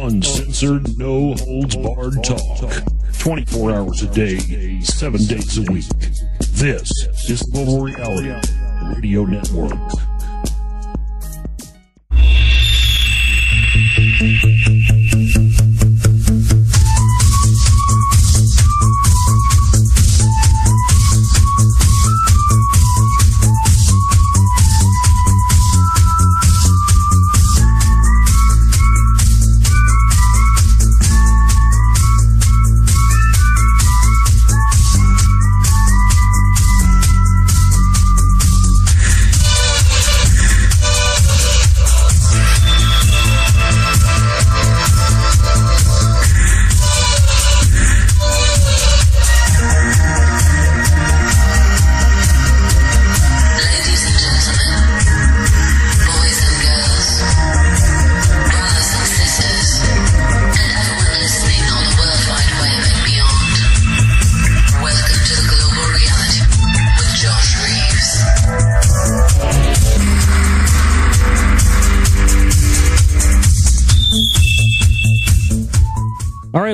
Uncensored, no holds barred talk. 24 hours a day, 7 days a week. This is Global Reality Radio Network.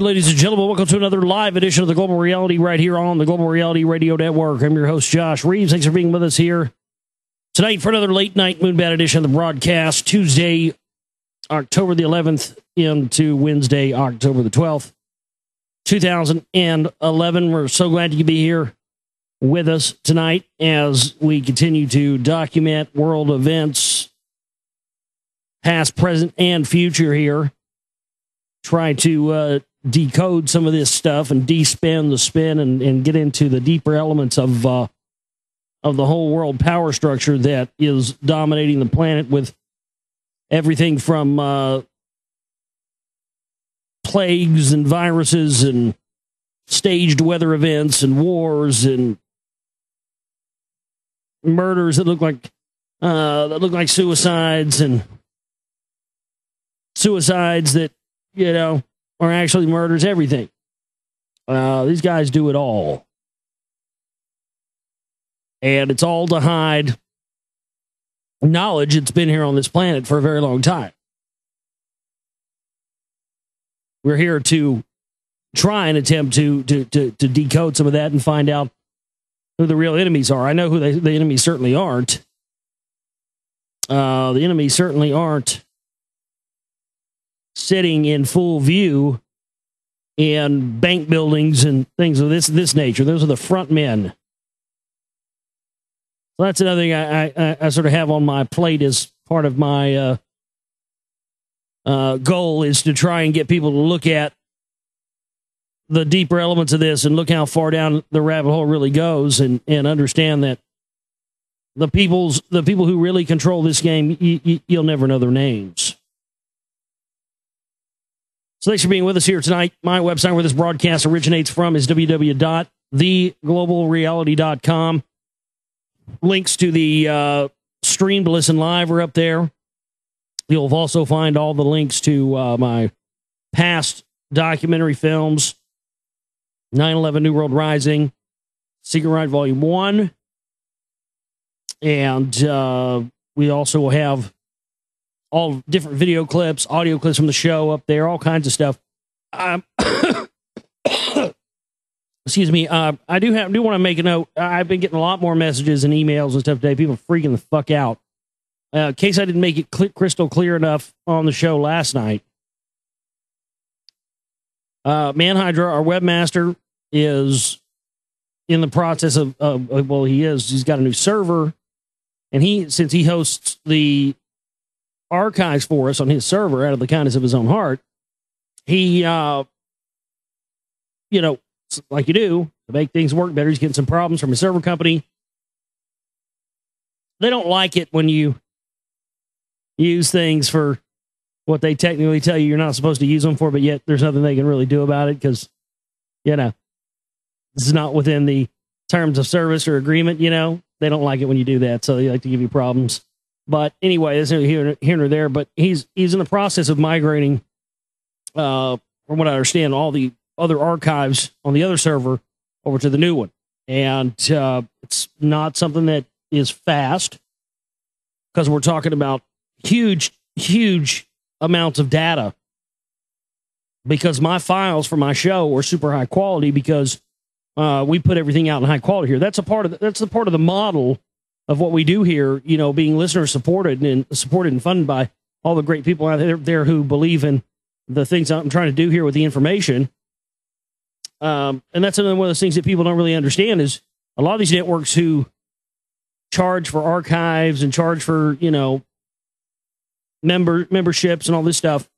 Ladies and gentlemen, welcome to another live edition of the Global Reality right here on the Global Reality Radio Network. I'm your host, Josh Reeves. Thanks for being with us here tonight for another late night Moonbat edition of the broadcast. Tuesday, October the 11th into Wednesday, October the 12th, 2011. We're so glad you could be here with us tonight as we continue to document world events, past, present, and future here. Try to decode some of this stuff and de-spin the spin and get into the deeper elements of the whole world power structure that is dominating the planet, with everything from plagues and viruses and staged weather events and wars and murders that look like suicides, and suicides that, you know, are actually murders, everything. These guys do it all. And it's all to hide knowledge that's been here on this planet for a very long time. We're here to try and attempt to decode some of that and find out who the real enemies are. I know who the enemies certainly aren't. The enemies certainly aren't sitting in full view in bank buildings and things of this nature. Those are the front men. So that's another thing I sort of have on my plate as part of my goal, is to try and get people to look at the deeper elements of this and look how far down the rabbit hole really goes, and understand that the people who really control this game, you'll never know their names. So thanks for being with us here tonight. My website where this broadcast originates from is www.theglobalreality.com. Links to the stream to listen live are up there. You'll also find all the links to my past documentary films, 9/11 New World Rising, Secret Ride Volume 1. And we also have all different video clips, audio clips from the show up there, all kinds of stuff. Excuse me. I do want to make a note. I've been getting a lot more messages and emails and stuff today. People are freaking the fuck out. In case I didn't make it crystal clear enough on the show last night, Manhydra, our webmaster, is in the process of he's got a new server, and since he hosts the archives for us on his server out of the kindness of his own heart, he, like you do, to make things work better, he's getting some problems from his server company. They don't like it when you use things for what they technically tell you you're not supposed to use them for, but yet there's nothing they can really do about it because, this is not within the terms of service or agreement, They don't like it when you do that, so they like to give you problems. But anyway, that's here or there. But he's in the process of migrating, from what I understand, all the other archives on the other server over to the new one. And it's not something that is fast, because we're talking about huge amounts of data because my files for my show are super high quality because we put everything out in high quality here. That's a part of that's the part of the model of what we do here. You know, being listener supported and funded by all the great people out there who believe in the things I'm trying to do here with the information. And that's another one of those things that people don't really understand is a lot of these networks who charge for archives and charge for, you know, memberships and all this stuff.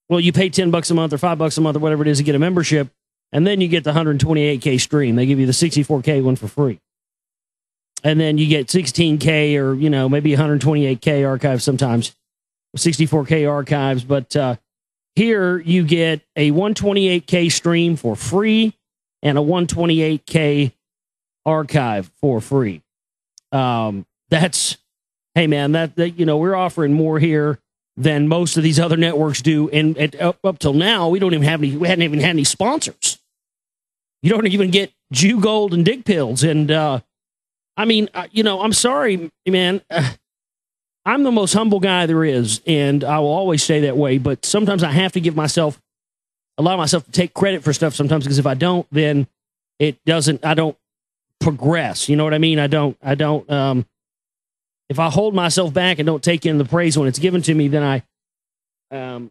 Well, you pay $10 a month or $5 a month or whatever it is to get a membership. And then you get the 128K stream. They give you the 64K one for free. And then you get 16K or, you know, maybe 128K archives sometimes, 64K archives. But here you get a 128K stream for free and a 128K archive for free. That's, hey man, that you know, we're offering more here than most of these other networks do. And up till now, we hadn't even had any sponsors. You don't even get Jew Gold and Dick Pills. And, I mean, you know, I'm sorry, man. I'm the most humble guy there is, and I will always stay that way. But sometimes I have to allow myself to take credit for stuff sometimes, because if I don't, then I don't progress. You know what I mean? I don't, if I hold myself back and don't take in the praise when it's given to me, then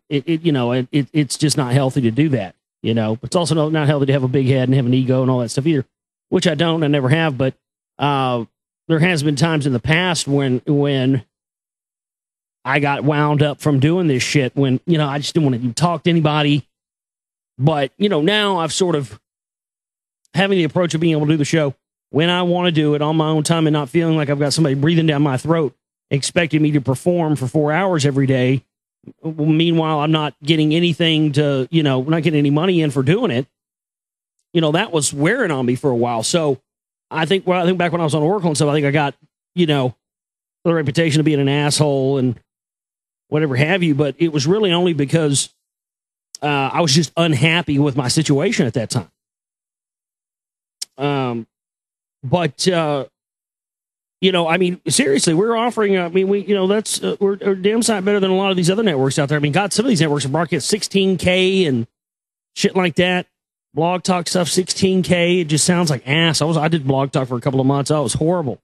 it's just not healthy to do that. You know, it's also not healthy to have a big head and have an ego and all that stuff either, which I don't, I never have. But there has been times in the past when I got wound up from doing this shit, when, you know, I just didn't want to even talk to anybody. But, you know, now I've sort of having the approach of being able to do the show when I want to do it on my own time and not feeling like I've got somebody breathing down my throat, expecting me to perform for 4 hours every day. Meanwhile, I'm not getting anything to, you know, not getting any money in for doing it. You know, that was wearing on me for a while. So I think back when I was on Oracle and stuff, I think I got, you know, the reputation of being an asshole and whatever have you. But it was really only because I was just unhappy with my situation at that time. But you know, I mean, seriously, we're offering, we're a damn sight better than a lot of these other networks out there. I mean, God, some of these networks are broadcast 16K and shit like that. Blog Talk stuff, 16K. It just sounds like ass. I did Blog Talk for a couple of months. Oh, it was horrible.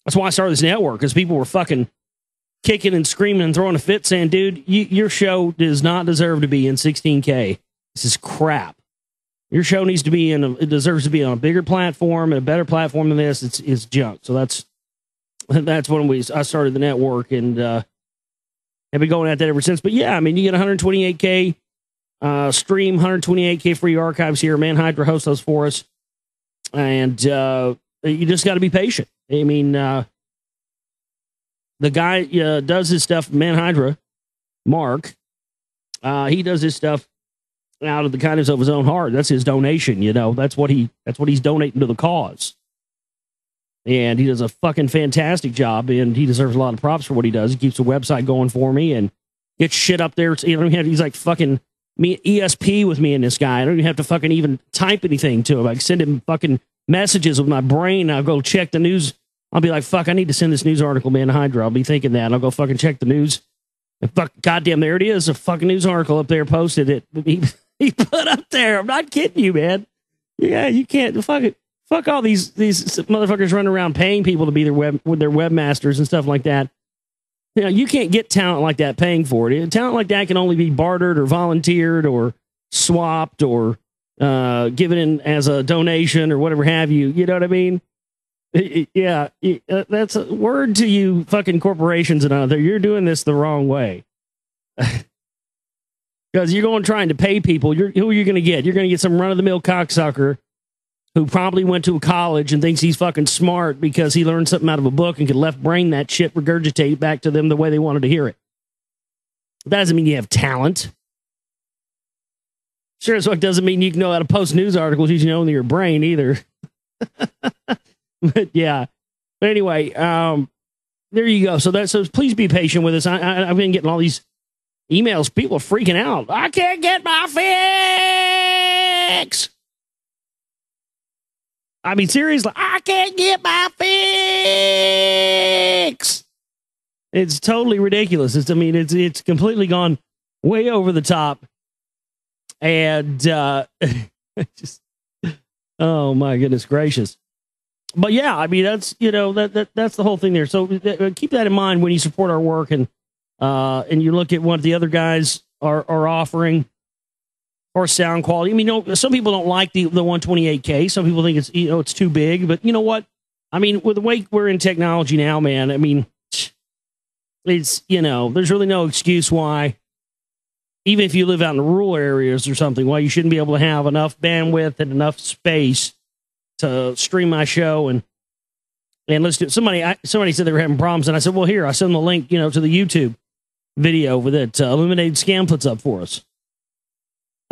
That's why I started this network, because people were fucking kicking and screaming and throwing a fit saying, dude, your show does not deserve to be in 16K. This is crap. Your show needs to be it deserves to be on a bigger platform and a better platform than this. It's junk. So that's when I started the network, and have been going at that ever since. But yeah, I mean, you get 128K stream, 128K free archives here. Man Hydra hosts those for us, and you just got to be patient. I mean, the guy does his stuff. Man Hydra, Mark, he does his stuff out of the kindness of his own heart. That's his donation, you know. That's what he's donating to the cause. And he does a fucking fantastic job, and he deserves a lot of props for what he does. He keeps the website going for me and gets shit up there. You know, he's like fucking me ESP with me and this guy. I don't even have to fucking even type anything to him. I send him fucking messages with my brain. I'll go check the news. I'll be like, fuck, I need to send this news article, man, Hydra. I'll be thinking that. I'll go fucking check the news. And fuck, goddamn, there it is. A fucking news article up there posted it. He put up there. I'm not kidding you, man. Yeah, you can't fuck all these motherfuckers running around paying people to be their webmasters and stuff like that. You know, you can't get talent like that paying for it. Talent like that can only be bartered or volunteered or swapped or given in as a donation or whatever have you. You know what I mean? Yeah, that's a word to you fucking corporations and other. You're doing this the wrong way. Because you're going trying to pay people. Who are you going to get? You're going to get some run-of-the-mill cocksucker who probably went to a college and thinks he's fucking smart because he learned something out of a book and could left brain that shit, regurgitate back to them the way they wanted to hear it. That doesn't mean you have talent. Sure as fuck doesn't mean you can know how to post news articles using only your brain either. But yeah. But anyway, there you go. So please be patient with us. I've been getting all these emails. People are freaking out. I can't get my fix. I mean, seriously, I can't get my fix. It's totally ridiculous. It's completely gone way over the top. And just, oh my goodness gracious. But yeah, I mean, that's, you know, that's the whole thing there. So keep that in mind when you support our work, and you look at what the other guys are offering or sound quality. I mean, you know, some people don't like the 128K. Some people think it's, you know, it's too big, but you know what? I mean, with the way we're in technology now, man, I mean, it's, you know, there's really no excuse why, even if you live out in rural areas or something, why you shouldn't be able to have enough bandwidth and enough space to stream my show and listen to it. Somebody said they were having problems, and I said, well, here, I send them a link, you know, to the YouTube video that Illuminated Scam puts up for us.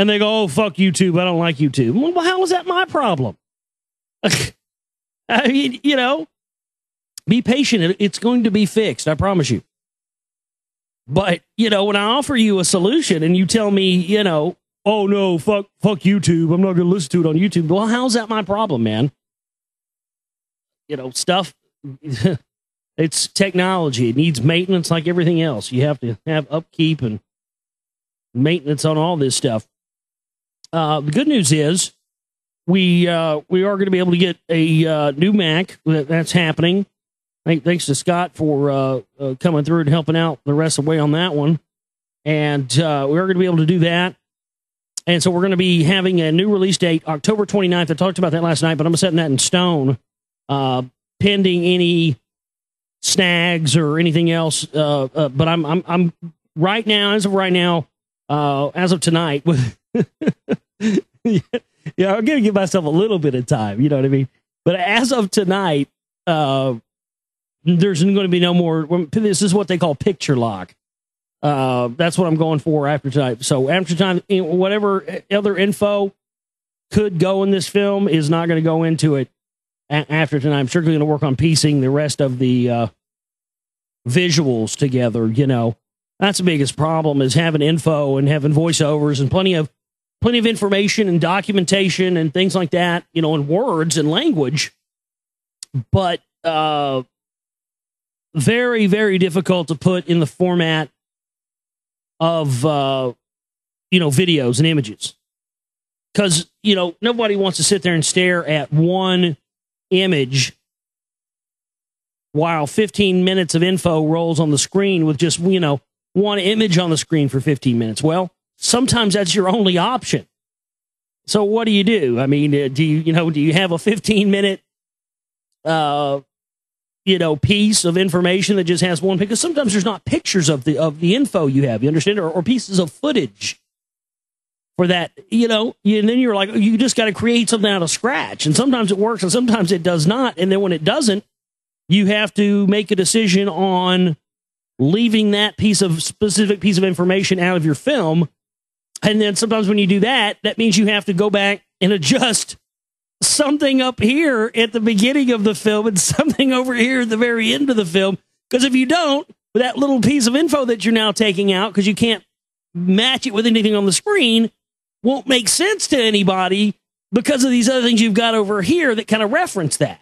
And they go, oh, fuck YouTube. I don't like YouTube. Well, how is that my problem? I mean, you know, be patient. It's going to be fixed. I promise you. But, you know, when I offer you a solution and you tell me, you know, oh, no, fuck YouTube, I'm not going to listen to it on YouTube. Well, how's that my problem, man? You know, stuff, it's technology. It needs maintenance like everything else. You have to have upkeep and maintenance on all this stuff. The good news is we are going to be able to get a new Mac. That's happening. Thanks to Scott for coming through and helping out the rest of the way on that one. And we're going to be able to do that. And so we're going to be having a new release date, October 29th. I talked about that last night, but I'm setting that in stone, pending any snags or anything else. But I'm right now, as of right now, as of tonight, with yeah, I'm going to give myself a little bit of time. You know what I mean? But as of tonight, there's going to be no more. This is what they call picture lock. That's what I'm going for after tonight. So after tonight, whatever other info could go in this film is not going to go into it after tonight. I'm strictly going to work on piecing the rest of the visuals together. You know, that's the biggest problem, is having info and having voiceovers and plenty of information and documentation and things like that, you know, in words and language. But very, very difficult to put in the format of, you know, videos and images. Because, you know, nobody wants to sit there and stare at one image while 15 minutes of info rolls on the screen with just, you know, one image on the screen for 15 minutes. Well, sometimes that's your only option. So what do you do? I mean, do you have a 15-minute, you know, piece of information that just has one picture? Because sometimes there's not pictures of the info you have, you understand, or pieces of footage for that, you know, and then you're like, you just got to create something out of scratch. And sometimes it works and sometimes it does not. And then when it doesn't, you have to make a decision on leaving that specific piece of information out of your film. And then sometimes when you do that, that means you have to go back and adjust something up here at the beginning of the film and something over here at the very end of the film. Because if you don't, with that little piece of info that you're now taking out, because you can't match it with anything on the screen, won't make sense to anybody because of these other things you've got over here that kind of reference that.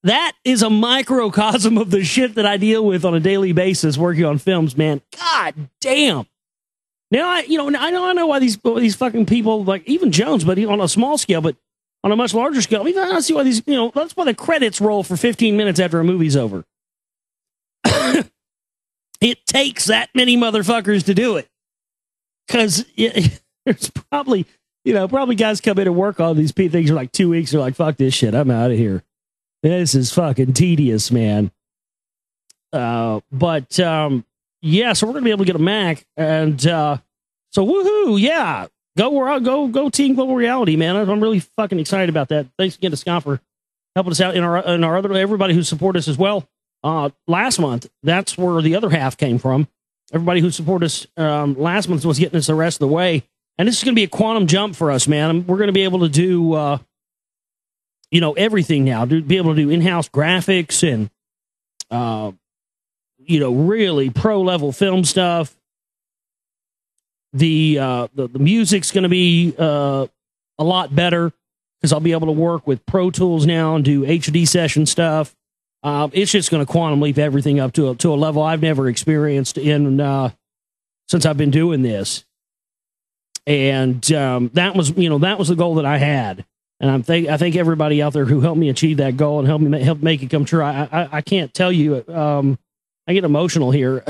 That is a microcosm of the shit that I deal with on a daily basis working on films, man. God damn. Now, I know why these fucking people, like even Jones, but on a small scale, but on a much larger scale, I mean, I don't see why these, you know, that's why the credits roll for 15 minutes after a movie's over. It takes that many motherfuckers to do it. Because there's probably guys come in and work on these things for like 2 weeks. They're like, fuck this shit. I'm out of here. This is fucking tedious, man. Yeah, so we're going to be able to get a Mac. And so woohoo, yeah. Go Team Global Reality, man. I'm really fucking excited about that. Thanks again to Scott for helping us out in our other, everybody who supported us as well. Last month, that's where the other half came from. Everybody who supported us last month was getting us the rest of the way. And this is going to be a quantum jump for us, man. We're going to be able to do, you know, everything now. Be able to do in-house graphics and, you know, really pro-level film stuff. The music's going to be a lot better because I'll be able to work with Pro Tools now and do HD session stuff. It's just going to quantum leap everything up to a level I've never experienced in since I've been doing this. And that was the goal that I had. And I think everybody out there who helped me achieve that goal and help make it come true. I can't tell you. I get emotional here.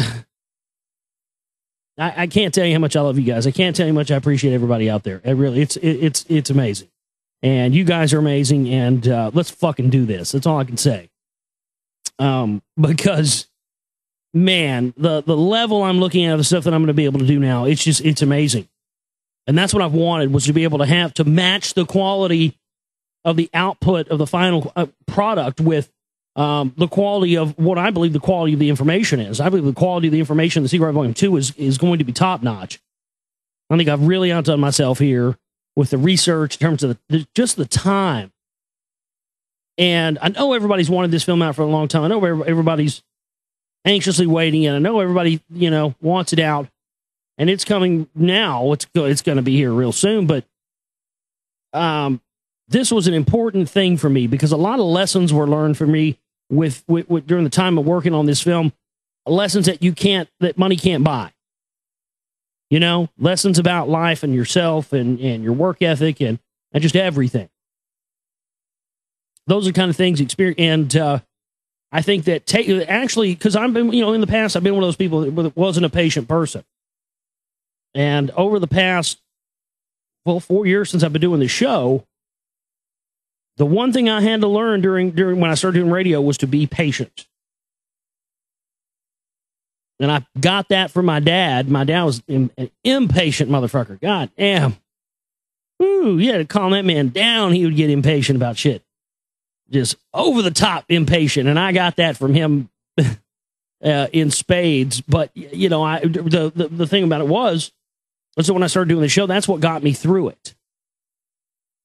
I can't tell you how much I love you guys. I can't tell you how much I appreciate everybody out there. It's amazing. And you guys are amazing. And let's fucking do this. That's all I can say. Because, man, the level I'm looking at, the stuff that I'm going to be able to do now, it's amazing. And that's what I've wanted, was to be able to match the quality of the output of the final product with the quality of what I believe the quality of the information is. I believe the quality of the information in the Secret Volume 2 is going to be top notch. I think I've really outdone myself here with the research in terms of just the time. And I know everybody's wanted this film out for a long time. I know everybody's anxiously waiting, and I know everybody, wants it out. And it's coming now. It's going to be here real soon. But this was an important thing for me because a lot of lessons were learned for me with during the time of working on this film. Lessons that money can't buy. Lessons about life and yourself and your work ethic and just everything. Those are kind of things experience. And I think that actually, because I've been, in the past, I've been one of those people that wasn't a patient person. And over the past, 4 years since I've been doing the show, the one thing I had to learn during when I started doing radio was to be patient. And I got that from my dad. My dad was an impatient motherfucker. God damn. Ooh, you had to calm that man down. He would get impatient about shit. Just over the top impatient. And I got that from him in spades. But, the thing about it was, so when I started doing the show, that's what got me through it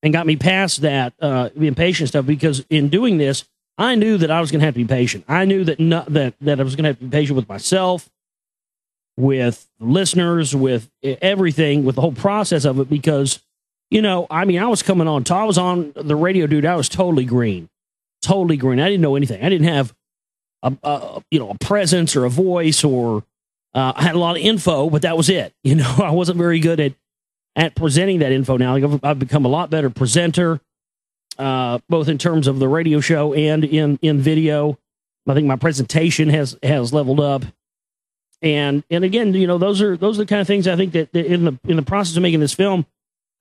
and got me past that impatient stuff. Because in doing this, I knew that I was going to have to be patient. I knew that I was going to have to be patient with myself, with listeners, with everything, with the whole process of it. Because, I was coming on. I was on the radio, dude. I was totally green. Totally green. I didn't know anything. I didn't have a presence or a voice or I had a lot of info, but that was it. I wasn't very good at presenting that info now. I've become a lot better presenter, both in terms of the radio show and in video. I think my presentation has leveled up. And again, those are the kind of things I think that in the process of making this film,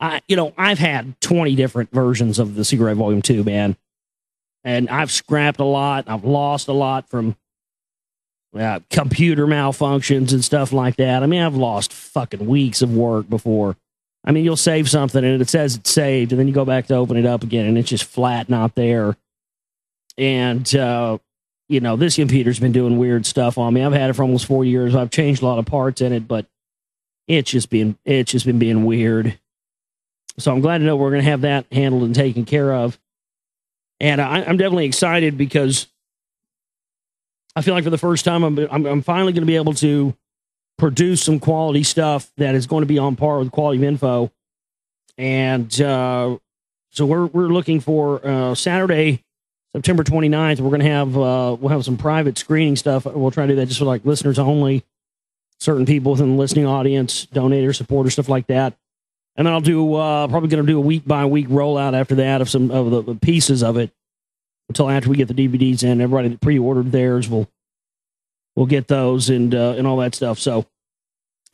I've had 20 different versions of the Secret Volume 2, man. And I've scrapped a lot. I've lost a lot from computer malfunctions and stuff like that. I've lost fucking weeks of work before. You'll save something and it says it's saved, and then you go back to open it up again and it's just flat, not there. And, this computer's been doing weird stuff on me. I've had it for almost 4 years. I've changed a lot of parts in it, but it's just been being weird. So I'm glad to know we're going to have that handled and taken care of. And I'm definitely excited because I feel like for the first time, I'm finally going to be able to produce some quality stuff that is going to be on par with quality of info. And so we're looking for Saturday, September 29th. We're going to have we'll have some private screening stuff. We'll try to do that just for like listeners only, certain people within the listening audience, donators, supporters, stuff like that. And then I'll do probably going to do a week by week rollout after that of some of the pieces of it until after we get the DVDs in. Everybody that pre-ordered theirs will get those and all that stuff. So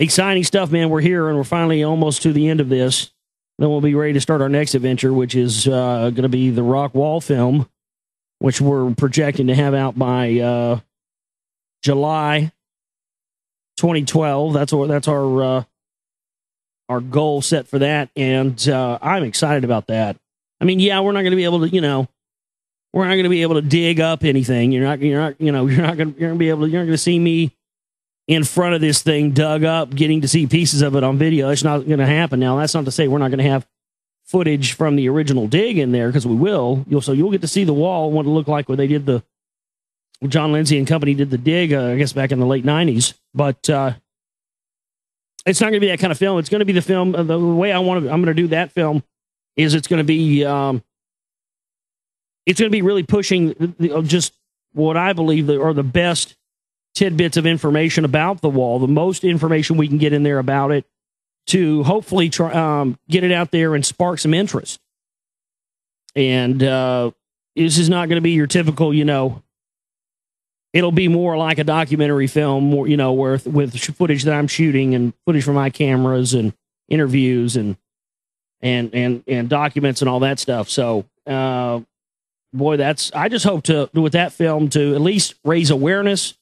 exciting stuff, man. We're here and we're finally almost to the end of this. Then we'll be ready to start our next adventure, which is going to be the Rock Wall film, which we're projecting to have out by July 2012. That's our goal set for that, and I'm excited about that. We're not going to be able to, we're not going to be able to dig up anything. You're not going to see me in front of this thing dug up, getting to see pieces of it on video. It's not going to happen. Now, that's not to say we're not going to have footage from the original dig in there, because we will. You'll get to see the wall, what it looked like when they did John Lindsay and company did the dig, I guess back in the late 90s. But it's not going to be that kind of film. It's going to be the film. The way I'm going to do that film is it's going to be really pushing just what I believe are the best tidbits of information about the wall, the most information we can get in there about it, to hopefully try, get it out there and spark some interest. And this is not going to be your typical, it'll be more like a documentary film, more, with footage that I'm shooting and footage from my cameras and interviews and documents and all that stuff. So, boy, I just hope with that film to at least raise awareness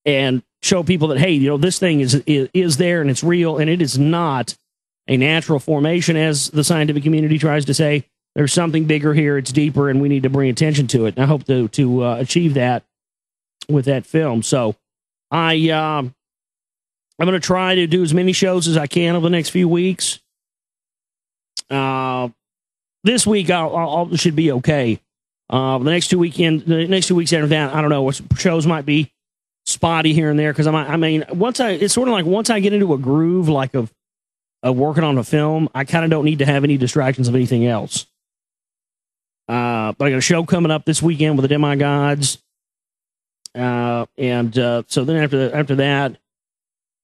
and show people that, hey, this thing is there and it's real, and it is not a natural formation, as the scientific community tries to say. There's something bigger here. It's deeper, and we need to bring attention to it. And I hope to achieve that with that film. So I'm going to try to do as many shows as I can over the next few weeks. This week I'll should be okay. The next 2 weeks after that, I don't know. Shows might be spotty here and there because it's sort of like once I get into a groove like of working on a film, I kind of don't need to have any distractions of anything else. But I got a show coming up this weekend with the Demigods, so then after that,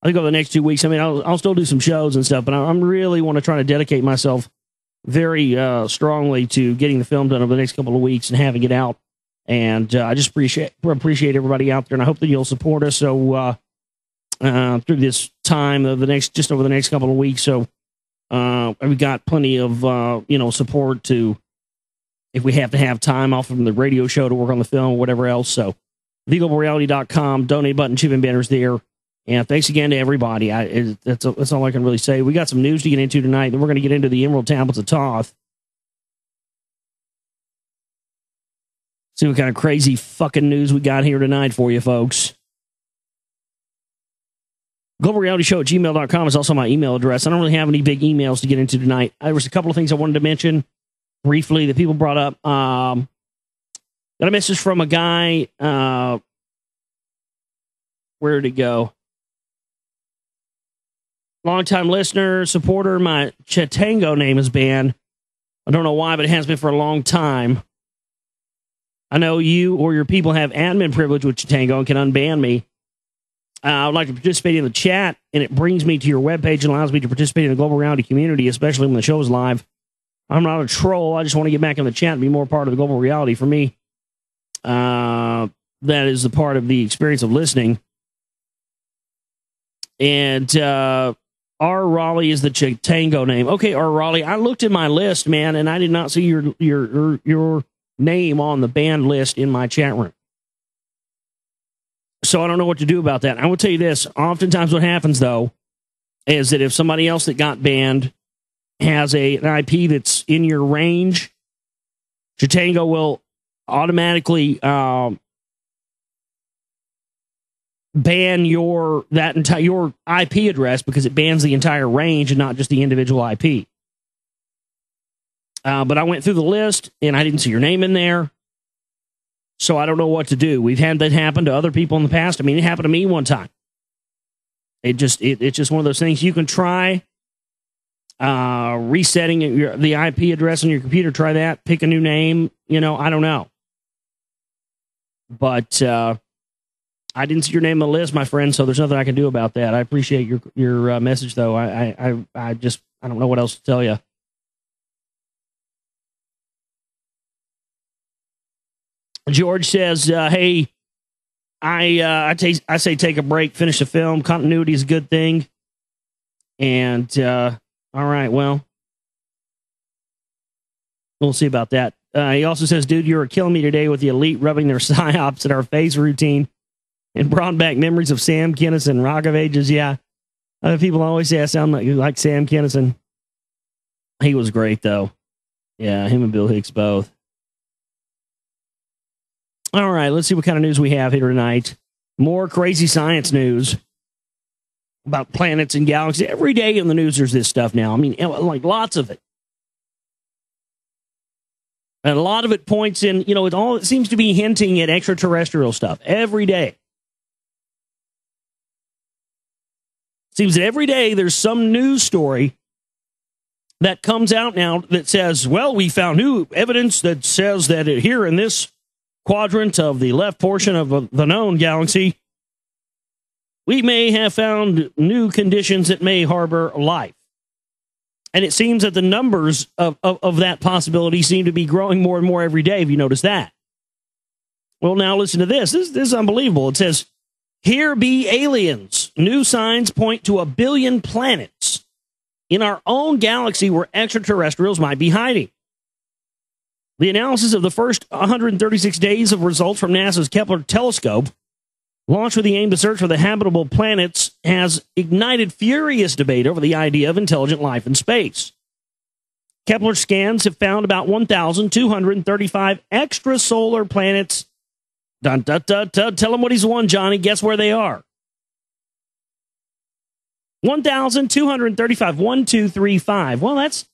I think over the next 2 weeks, I'll still do some shows and stuff, but I'm really want to try to dedicate myself very strongly to getting the film done over the next couple of weeks and having it out. And I just appreciate everybody out there, and I hope that you'll support us. So through this time of over the next couple of weeks, so we've got plenty of support to if we have to have time off from the radio show to work on the film or whatever else. So theglobalreality.com, donate button, shipping banners there. And thanks again to everybody. That's all I can really say. We got some news to get into tonight, and we're going to get into the Emerald Tablets of Thoth. See what kind of crazy fucking news we got here tonight for you, folks. GlobalRealityShow@gmail.com is also my email address. I don't really have any big emails to get into tonight. There was a couple of things I wanted to mention briefly that people brought up. Got a message from a guy. Where did it go? Longtime listener, supporter. My Chatango name is banned. I don't know why, but it has been for a long time. I know you or your people have admin privilege with Chatango and can unban me. I would like to participate in the chat, and it brings me to your webpage and allows me to participate in the Global Reality community, especially when the show is live. I'm not a troll. I just want to get back in the chat and be more part of the Global Reality. For me, that is the part of the experience of listening. And R. Raleigh is the Chatango name. Okay, R. Raleigh, I looked at my list, man, and I did not see your name on the banned list in my chat room. So I don't know what to do about that. I will tell you this. Oftentimes what happens, though, is that if somebody else that got banned has an IP that's in your range, Chatango will automatically ban your IP address because it bans the entire range and not just the individual IP. But I went through the list and I didn't see your name in there. So I don't know what to do. We've had that happen to other people in the past. It happened to me one time. It's just one of those things. You can try resetting the IP address on your computer. Try that. Pick a new name. I don't know. But I didn't see your name on the list, my friend, so there's nothing I can do about that. I appreciate your message, though. I don't know what else to tell you. George says, hey, I say take a break, finish the film. Continuity is a good thing. And, all right, well, we'll see about that. He also says, dude, you were killing me today with the elite rubbing their psyops at our face routine and brought back memories of Sam Kinison, Rock of Ages. Yeah. Other people always say I sound like Sam Kinison. He was great, though. Yeah, him and Bill Hicks both. All right, let's see what kind of news we have here tonight. More crazy science news about planets and galaxies. Every day in the news there's this stuff now. Like lots of it. And a lot of it points in, it seems to be hinting at extraterrestrial stuff every day. Seems that every day there's some news story that comes out now that says, well, we found new evidence that says that here in this quadrant of the left portion of the known galaxy, we may have found new conditions that may harbor life. And it seems that the numbers of that possibility seem to be growing more and more every day. Have you noticed that? Well, now listen to this. This is unbelievable. It says, here be aliens. New signs point to 1 billion planets in our own galaxy where extraterrestrials might be hiding. The analysis of the first 136 days of results from NASA's Kepler telescope, launched with the aim to search for the habitable planets, has ignited furious debate over the idea of intelligent life in space. Kepler scans have found about 1,235 extrasolar planets. Dun, dun, dun, dun. Tell him what he's won, Johnny. Guess where they are? 1,235. 1, 2, 3, 5. Well, that's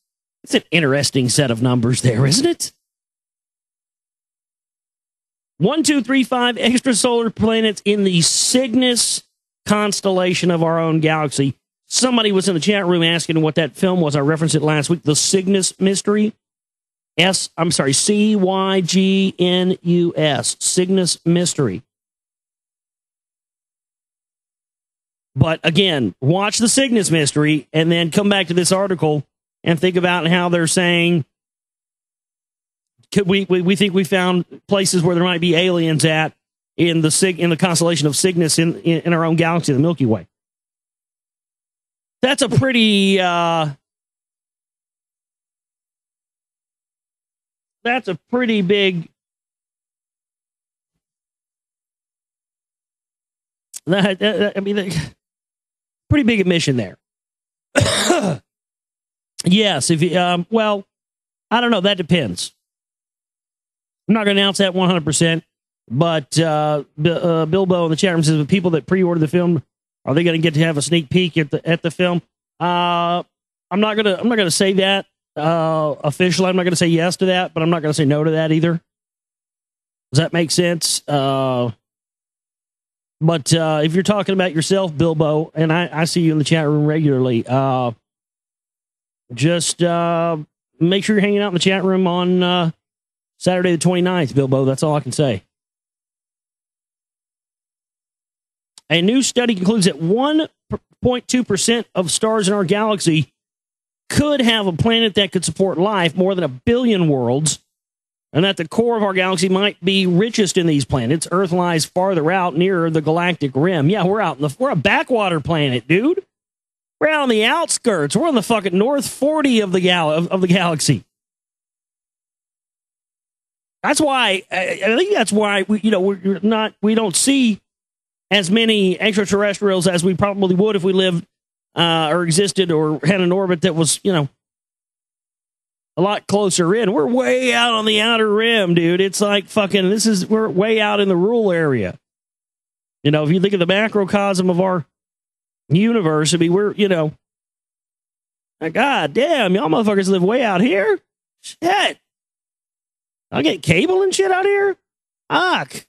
an interesting set of numbers there, isn't it? 1, 2, 3, 5 extrasolar planets in the Cygnus constellation of our own galaxy. Somebody was in the chat room asking what that film was. I referenced it last week. The Cygnus Mystery. Cygnus. Cygnus Mystery. But again, watch the Cygnus Mystery and then come back to this article and think about how they're saying we think we found places where there might be aliens at in the constellation of Cygnus in our own galaxy, the Milky Way. That's a pretty big pretty big admission there. Yes, if you well, I don't know, that depends. I'm not going to announce that 100%, but Bilbo in the chat room says the people that pre-ordered the film, are they going to get to have a sneak peek at the film? I'm not gonna say that officially. I'm not going to say yes to that, but I'm not going to say no to that either. Does that make sense? But if you're talking about yourself, Bilbo, and I see you in the chat room regularly, just make sure you're hanging out in the chat room on Saturday the 29th, Bilbo. That's all I can say. A new study concludes that 1.2% of stars in our galaxy could have a planet that could support life, more than 1 billion worlds, and that the core of our galaxy might be richest in these planets. Earth lies farther out, nearer the galactic rim. Yeah, we're a backwater planet, dude. We're out on the outskirts. We're on the fucking North 40 of the galaxy. That's why I think that's why we don't see as many extraterrestrials as we probably would if we lived or existed or had an orbit that was, a lot closer in. We're way out on the outer rim, dude. It's like fucking, we're way out in the rural area. If you think of the macrocosm of our universe, I mean, we're, God damn, y'all motherfuckers live way out here? Shit. I'll get cable and shit out here? Fuck.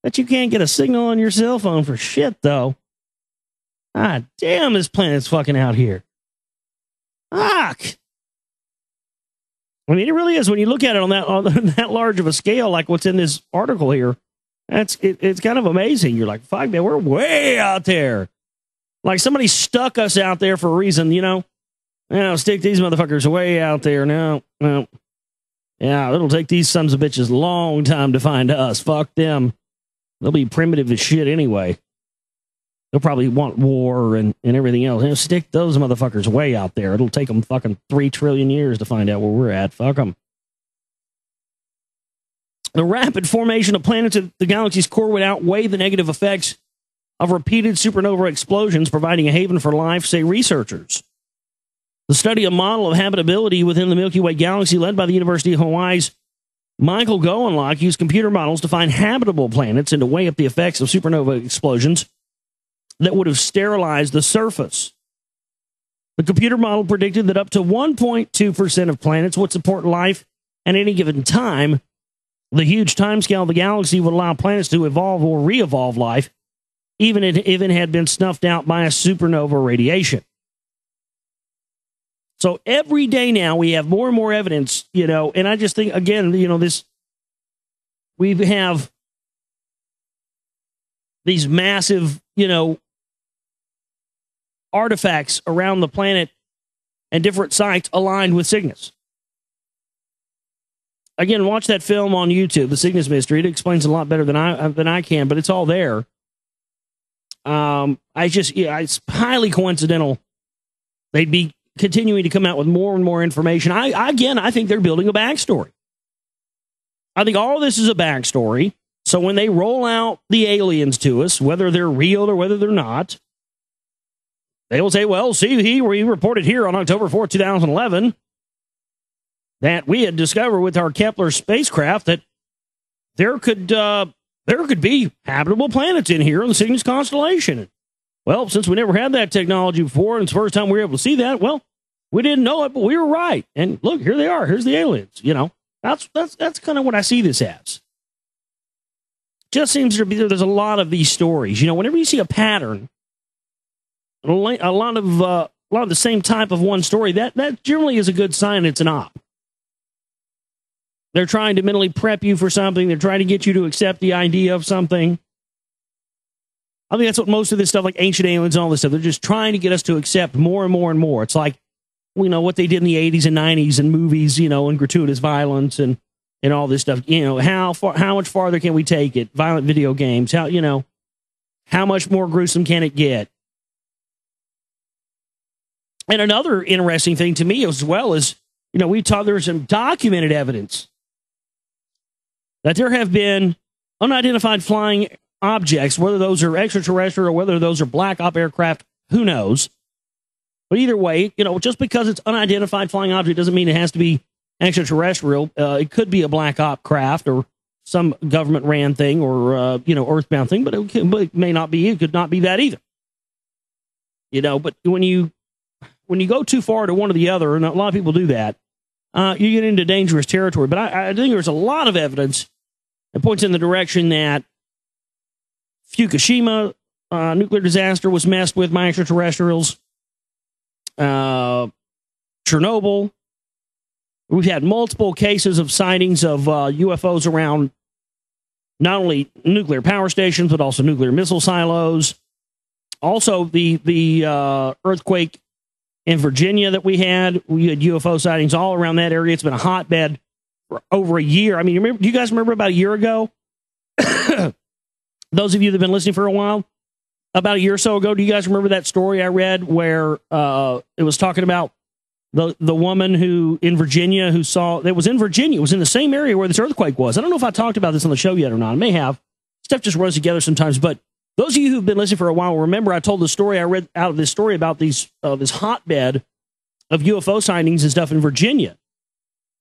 Bet you can't get a signal on your cell phone for shit, though. God damn, this planet's fucking out here. Fuck. I mean, it really is. When you look at it on that large of a scale, like what's in this article here, it's kind of amazing. You're like, fuck, man, we're way out there. Like somebody stuck us out there for a reason, stick these motherfuckers way out there. No. Yeah, it'll take these sons of bitches a long time to find us. Fuck them. They'll be primitive as shit anyway. They'll probably want war and everything else. Stick those motherfuckers way out there. It'll take them fucking 3 trillion years to find out where we're at. Fuck them. The rapid formation of planets at the galaxy's core would outweigh the negative effects of repeated supernova explosions, providing a haven for life, say researchers. The study, a model of habitability within the Milky Way galaxy led by the University of Hawaii's Michael Goenlock, used computer models to find habitable planets and to weigh up the effects of supernova explosions that would have sterilized the surface. The computer model predicted that up to 1.2% of planets would support life at any given time. The huge timescale of the galaxy would allow planets to evolve or re-evolve life, even if it had been snuffed out by a supernova radiation. So every day now we have more and more evidence, and I just think, again, we have these massive, artifacts around the planet and different sites aligned with Cygnus. Again, watch that film on YouTube, The Cygnus Mystery. It explains a lot better than I can, but it's all there. It's highly coincidental. They'd be continuing to come out with more and more information. I think they're building a backstory. I think all of this is a backstory. So when they roll out the aliens to us, whether they're real or whether they're not, they will say, well, see, we reported here on October 4th, 2011, that we had discovered with our Kepler spacecraft that there could be habitable planets in here in the Cygnus constellation. Well, since we never had that technology before, and it's the first time we were able to see that, well, we didn't know it, but we were right. And look, here they are. Here's the aliens. You know, that's kind of what I see this as. Just seems to be there's a lot of these stories. You know, whenever you see a pattern, a lot of the same type of one story, that generally is a good sign it's an op. They're trying to mentally prep you for something. They're trying to get you to accept the idea of something. I think that's what most of this stuff, like Ancient Aliens and all this stuff, they're just trying to get us to accept more and more and more. It's like, you know, what they did in the 80s and 90s in movies, you know, and gratuitous violence and all this stuff. You know, how much farther can we take it? Violent video games. How much more gruesome can it get? And another interesting thing to me as well is, you know, there's some documented evidence that there have been unidentified flying objects, whether those are extraterrestrial or whether those are black op aircraft, who knows? But either way, you know, just because it's unidentified flying object doesn't mean it has to be extraterrestrial. It could be a black op craft or some government ran thing or, earthbound thing, but it may not be. It could not be that either. You know, but when you go too far to one or the other, and a lot of people do that, you get into dangerous territory. But I think there's a lot of evidence that points in the direction that Fukushima nuclear disaster was messed with by extraterrestrials. Chernobyl. We've had multiple cases of sightings of UFOs around not only nuclear power stations, but also nuclear missile silos. Also, the earthquake in Virginia that we had UFO sightings all around that area. It's been a hotbed for over a year. I mean, do you guys remember about a year ago? Those of you that have been listening for a while, about a year or so ago, do you guys remember that story I read where it was talking about the woman who in Virginia who saw it was in Virginia, it was in the same area where this earthquake was. I don't know if I talked about this on the show yet or not. I may have. Stuff just runs together sometimes, but those of you who've been listening for a while remember I told the story, I read out of this story about this hotbed of UFO sightings and stuff in Virginia,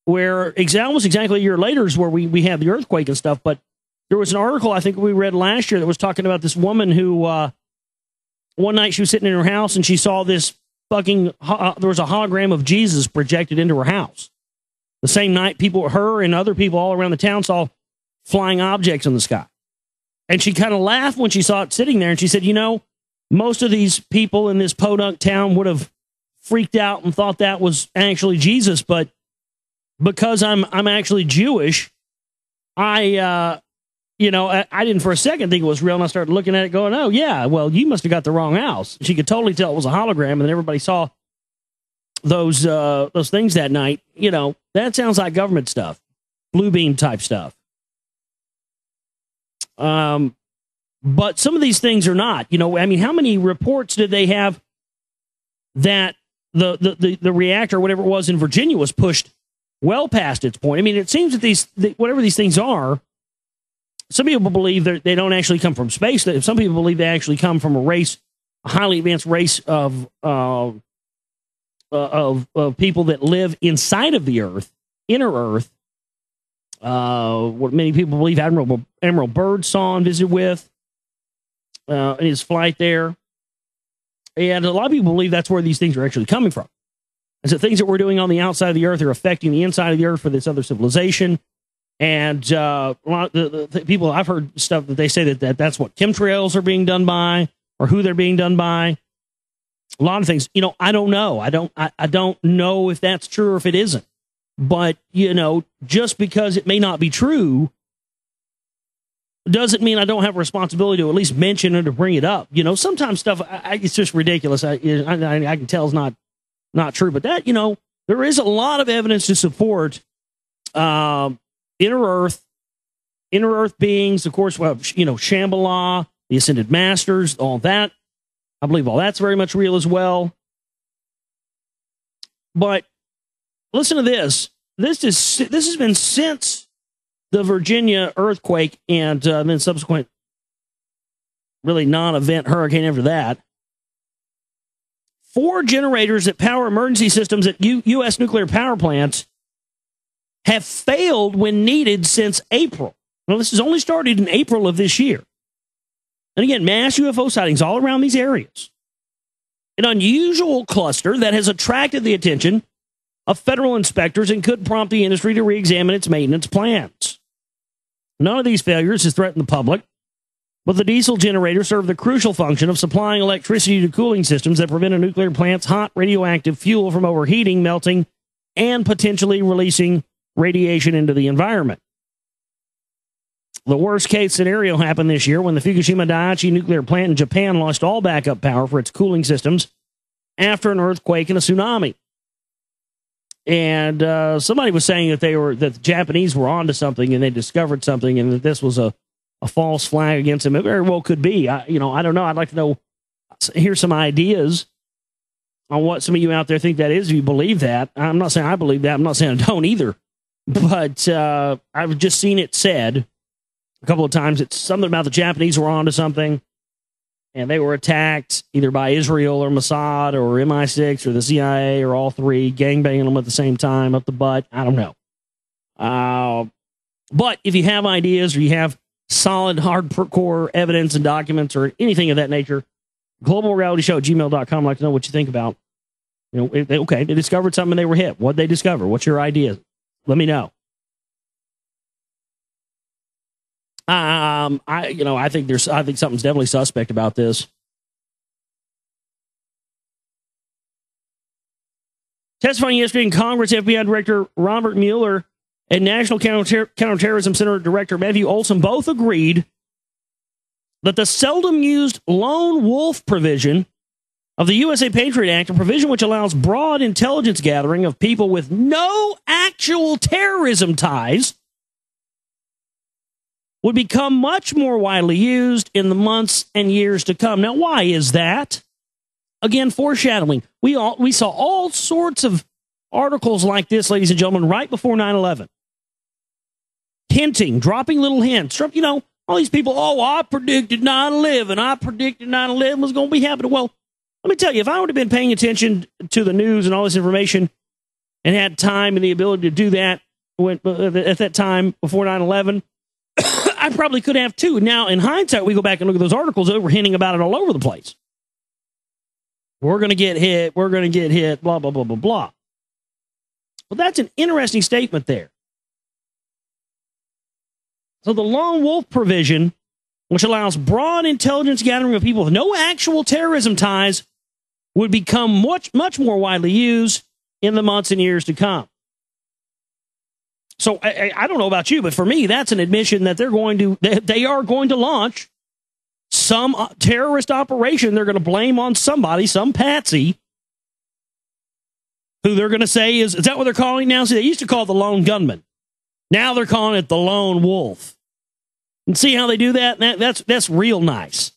where almost exactly a year later is where we had the earthquake and stuff. But there was an article I think we read last year that was talking about this woman who one night she was sitting in her house and she saw this there was a hologram of Jesus projected into her house. The same night, her and other people all around the town saw flying objects in the sky. And she kind of laughed when she saw it sitting there. And she said, you know, most of these people in this podunk town would have freaked out and thought that was actually Jesus. But because I'm actually Jewish, I didn't for a second think it was real. And I started looking at it going, oh, yeah, well, you must have got the wrong house. She could totally tell it was a hologram. And then everybody saw those things that night. You know, that sounds like government stuff, blue beam type stuff. But some of these things are not. You know, I mean, how many reports did they have that the reactor, whatever it was in Virginia, was pushed well past its point? I mean, it seems that whatever these things are, some people believe that they don't actually come from space. Some people believe they actually come from a highly advanced race of people that live inside of the Earth, inner Earth. What many people believe Admiral Byrd saw and visited with in his flight there. And a lot of people believe that's where these things are actually coming from. And so things that we're doing on the outside of the Earth are affecting the inside of the Earth for this other civilization. And a lot of the people, I've heard stuff that they say that's what chemtrails are being done by, or who they're being done by. A lot of things, you know, I don't know. I don't know if that's true or if it isn't. But, you know, just because it may not be true doesn't mean I don't have a responsibility to at least mention it or bring it up. You know, sometimes stuff, it's just ridiculous. I can tell it's not true, but that, you know, there is a lot of evidence to support inner earth beings, of course, well, you know, Shambhala, the Ascended Masters, all that. I believe all that's very much real as well. But listen to this. This has been since the Virginia earthquake and then subsequent really non-event hurricane after that. 4 generators that power emergency systems at U.S. nuclear power plants have failed when needed since April. Well, this has only started in April of this year. And again, mass UFO sightings all around these areas. An unusual cluster that has attracted the attention of federal inspectors and could prompt the industry to re-examine its maintenance plans. None of these failures has threatened the public, but the diesel generators serve the crucial function of supplying electricity to cooling systems that prevent a nuclear plant's hot radioactive fuel from overheating, melting, and potentially releasing radiation into the environment. The worst case scenario happened this year when the Fukushima Daiichi nuclear plant in Japan lost all backup power for its cooling systems after an earthquake and a tsunami. And somebody was saying that the Japanese were onto something and they discovered something and that this was a false flag against them. It very well could be. I don't know. I'd like to hear some ideas on what some of you out there think that is. If you believe that, I'm not saying I believe that. I'm not saying I don't either. But I've just seen it said a couple of times. It's something about the Japanese were onto something, and they were attacked either by Israel or Mossad or MI6 or the CIA or all three, gangbanging them at the same time up the butt. I don't know. But if you have ideas or you have solid, hardcore evidence and documents or anything of that nature, globalrealityshow@gmail.com. I'd like to know what you think about, they discovered something and they were hit. What'd they discover? What's your idea? Let me know. I think something's definitely suspect about this. Testifying yesterday in Congress, FBI Director Robert Mueller and National Counterterrorism Center Director Matthew Olson both agreed that the seldom used lone wolf provision of the USA Patriot Act, a provision which allows broad intelligence gathering of people with no actual terrorism ties, would become much more widely used in the months and years to come. Now, why is that? Again, foreshadowing. We saw all sorts of articles like this, ladies and gentlemen, right before 9/11. Hinting, dropping little hints. All these people, I predicted 9/11. I predicted 9/11 was going to be happening. Well, let me tell you, if I would have been paying attention to the news and all this information and had time and the ability to do that at that time before 9/11, I probably could have too. Now, in hindsight, we go back and look at those articles. They were hinting about it all over the place. We're going to get hit. We're going to get hit. Blah, blah, blah, blah, blah. Well, that's an interesting statement there. So the lone wolf provision, which allows broad intelligence gathering of people with no actual terrorism ties, would become much, much more widely used in the months and years to come. So I don't know about you, but for me, that's an admission that they are going to launch some terrorist operation. They're going to blame on somebody, some patsy, who they're going to say is that what they're calling it now? See, they used to call it the lone gunman. Now they're calling it the lone wolf. And see how they do that? That's real nice.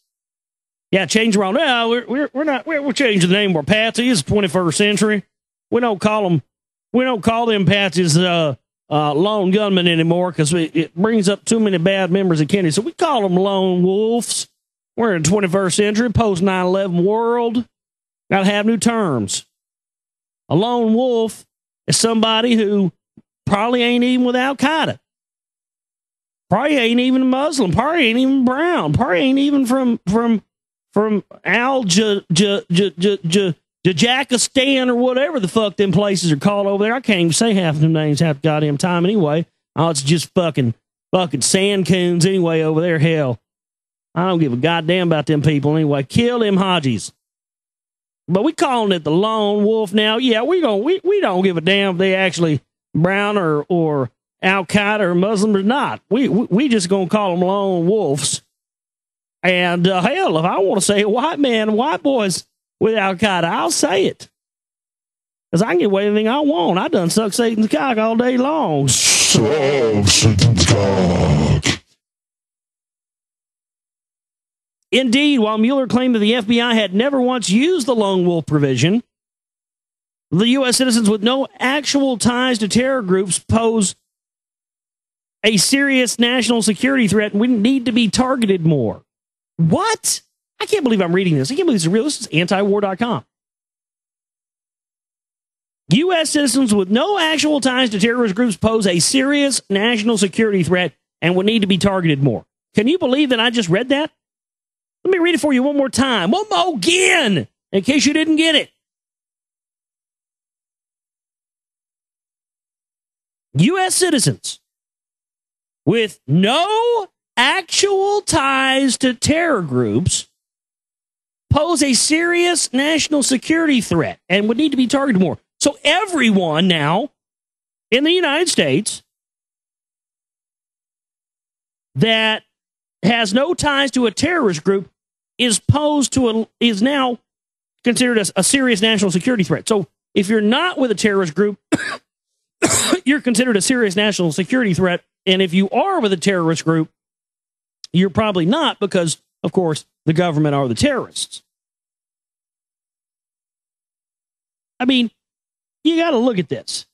Yeah, change around. No, we're changing the name. We're patsy. It's the 21st century. We don't call them patsies lone gunmen anymore because it brings up too many bad members of Kennedy. So we call them lone wolves. We're in the 21st century, post 9/11 world. Got to have new terms. A lone wolf is somebody who probably ain't even with Al Qaeda. Probably ain't even Muslim. Probably ain't even brown. Probably ain't even from Jajakistan or whatever the fuck them places are called over there. I can't even say half of them names half the goddamn time anyway. Oh, it's just fucking sand coons anyway over there. Hell, I don't give a goddamn about them people anyway. Kill them Hajis. But we calling it the lone wolf now. Yeah, we don't give a damn if they actually brown or Al-Qaeda or Muslims or not. We just going to call them lone wolves. And hell, if I want to say white boys with Al-Qaeda, I'll say it. Because I can get away with anything I want. I done suck Satan's cock all day long. Suck Satan's cock. Indeed, while Mueller claimed that the FBI had never once used the lone wolf provision, the U.S. citizens with no actual ties to terror groups pose a serious national security threat and we need to be targeted more. What? I can't believe I'm reading this. I can't believe this is real. This is antiwar.com. U.S. citizens with no actual ties to terrorist groups pose a serious national security threat and would need to be targeted more. Can you believe that I just read that? Let me read it for you one more time. One more again, in case you didn't get it. U.S. citizens with no actual ties to terror groups pose a serious national security threat and would need to be targeted more. So everyone now in the United States that has no ties to a terrorist group is now considered a serious national security threat. So if you're not with a terrorist group, you're considered a serious national security threat. And if you are with a terrorist group, you're probably not because, of course, the government are the terrorists. I mean, you got to look at this.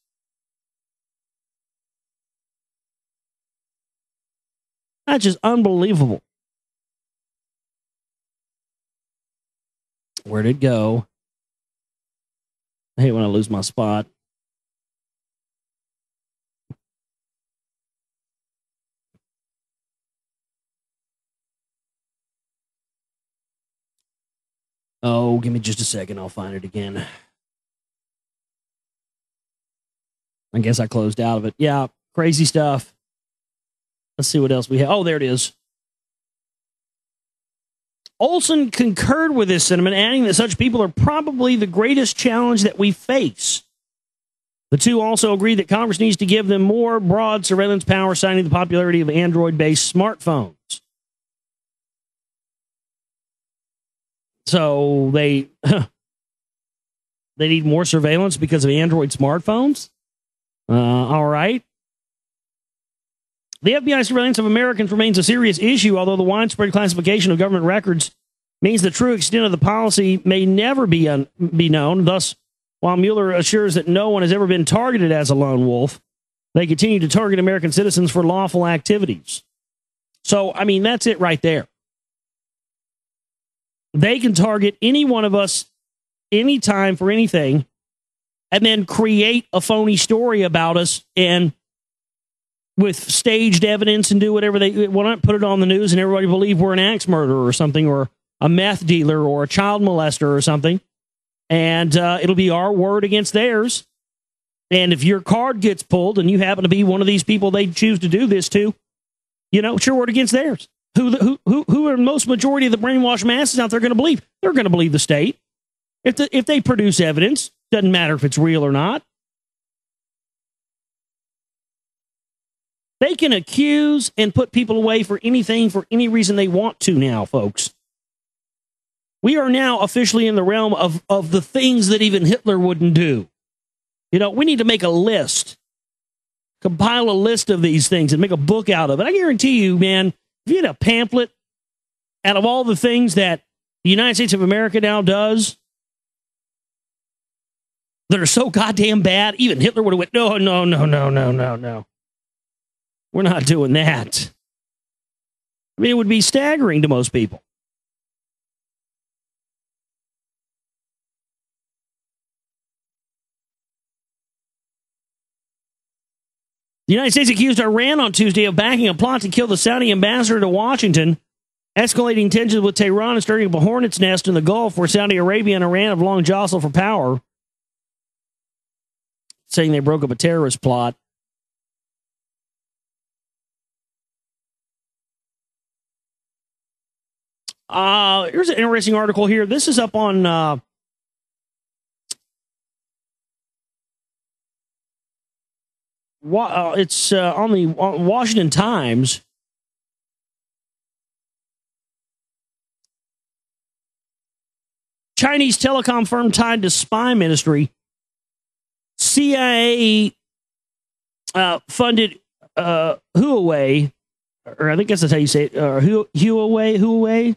That's just unbelievable. Where'd it go? I hate when I lose my spot. Oh, give me just a second. I'll find it again. I guess I closed out of it. Yeah, crazy stuff. Let's see what else we have. Oh, there it is. Olson concurred with this sentiment, adding that such people are probably the greatest challenge that we face. The two also agreed that Congress needs to give them more broad surveillance power, citing the popularity of Android-based smartphones. So they need more surveillance because of Android smartphones? All right. The FBI surveillance of Americans remains a serious issue, although the widespread classification of government records means the true extent of the policy may never be known. Thus, while Mueller assures that no one has ever been targeted as a lone wolf, they continue to target American citizens for lawful activities. So, I mean, that's it right there. They can target any one of us anytime for anything and then create a phony story about us and with staged evidence and do whatever they want to put it on the news and everybody believe we're an axe murderer or something or a meth dealer or a child molester or something. And it'll be our word against theirs. And if your card gets pulled and you happen to be one of these people they choose to do this to, you know, it's your word against theirs. Who are the most majority of the brainwashed masses out there going to believe? They're going to believe the state. If they produce evidence, doesn't matter if it's real or not. They can accuse and put people away for anything, for any reason they want to now, folks. We are now officially in the realm of the things that even Hitler wouldn't do. You know, we need to make a list, compile a list of these things and make a book out of it. I guarantee you, man, if you had a pamphlet out of all the things that the United States of America now does that are so goddamn bad, even Hitler would have went, no. We're not doing that. I mean, it would be staggering to most people. The United States accused Iran on Tuesday of backing a plot to kill the Saudi ambassador to Washington, escalating tensions with Tehran and stirring up a hornet's nest in the Gulf where Saudi Arabia and Iran have long jostled for power, saying they broke up a terrorist plot. Here's an interesting article here. This is up on it's on the Washington Times. Chinese telecom firm tied to spy ministry. CIA funded Huawei, or I think that's how you say it, Huawei.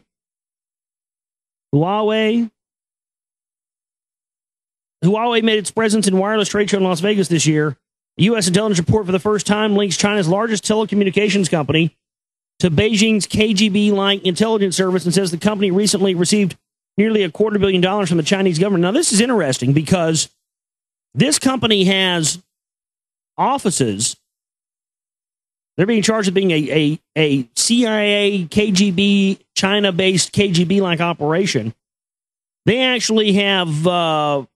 Huawei made its presence in wireless trade show in Las Vegas this year. A U.S. intelligence report for the first time links China's largest telecommunications company to Beijing's KGB-like intelligence service and says the company recently received nearly $250 million from the Chinese government. Now, this is interesting because this company has offices. They're being charged with being a CIA, KGB, China-based KGB-like operation. They actually have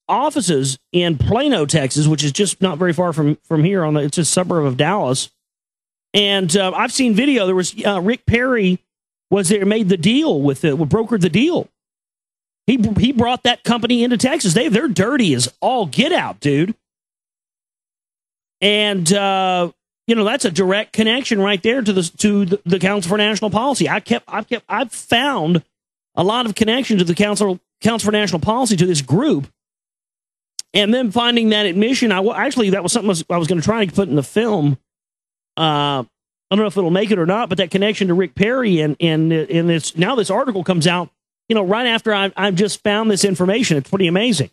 offices in Plano, Texas, which is just not very far from here. It's a suburb of Dallas. And I've seen video. There was Rick Perry was there, made the deal with it, brokered the deal. He brought that company into Texas. They're dirty as all get out, dude. And that's a direct connection right there to the Council for National Policy. I've found a lot of connections to the Council for National Policy to this group. And then finding that admission, that was something I was going to try to put in the film. I don't know if it'll make it or not, but that connection to Rick Perry and this, now this article comes out, right after I've just found this information. It's pretty amazing.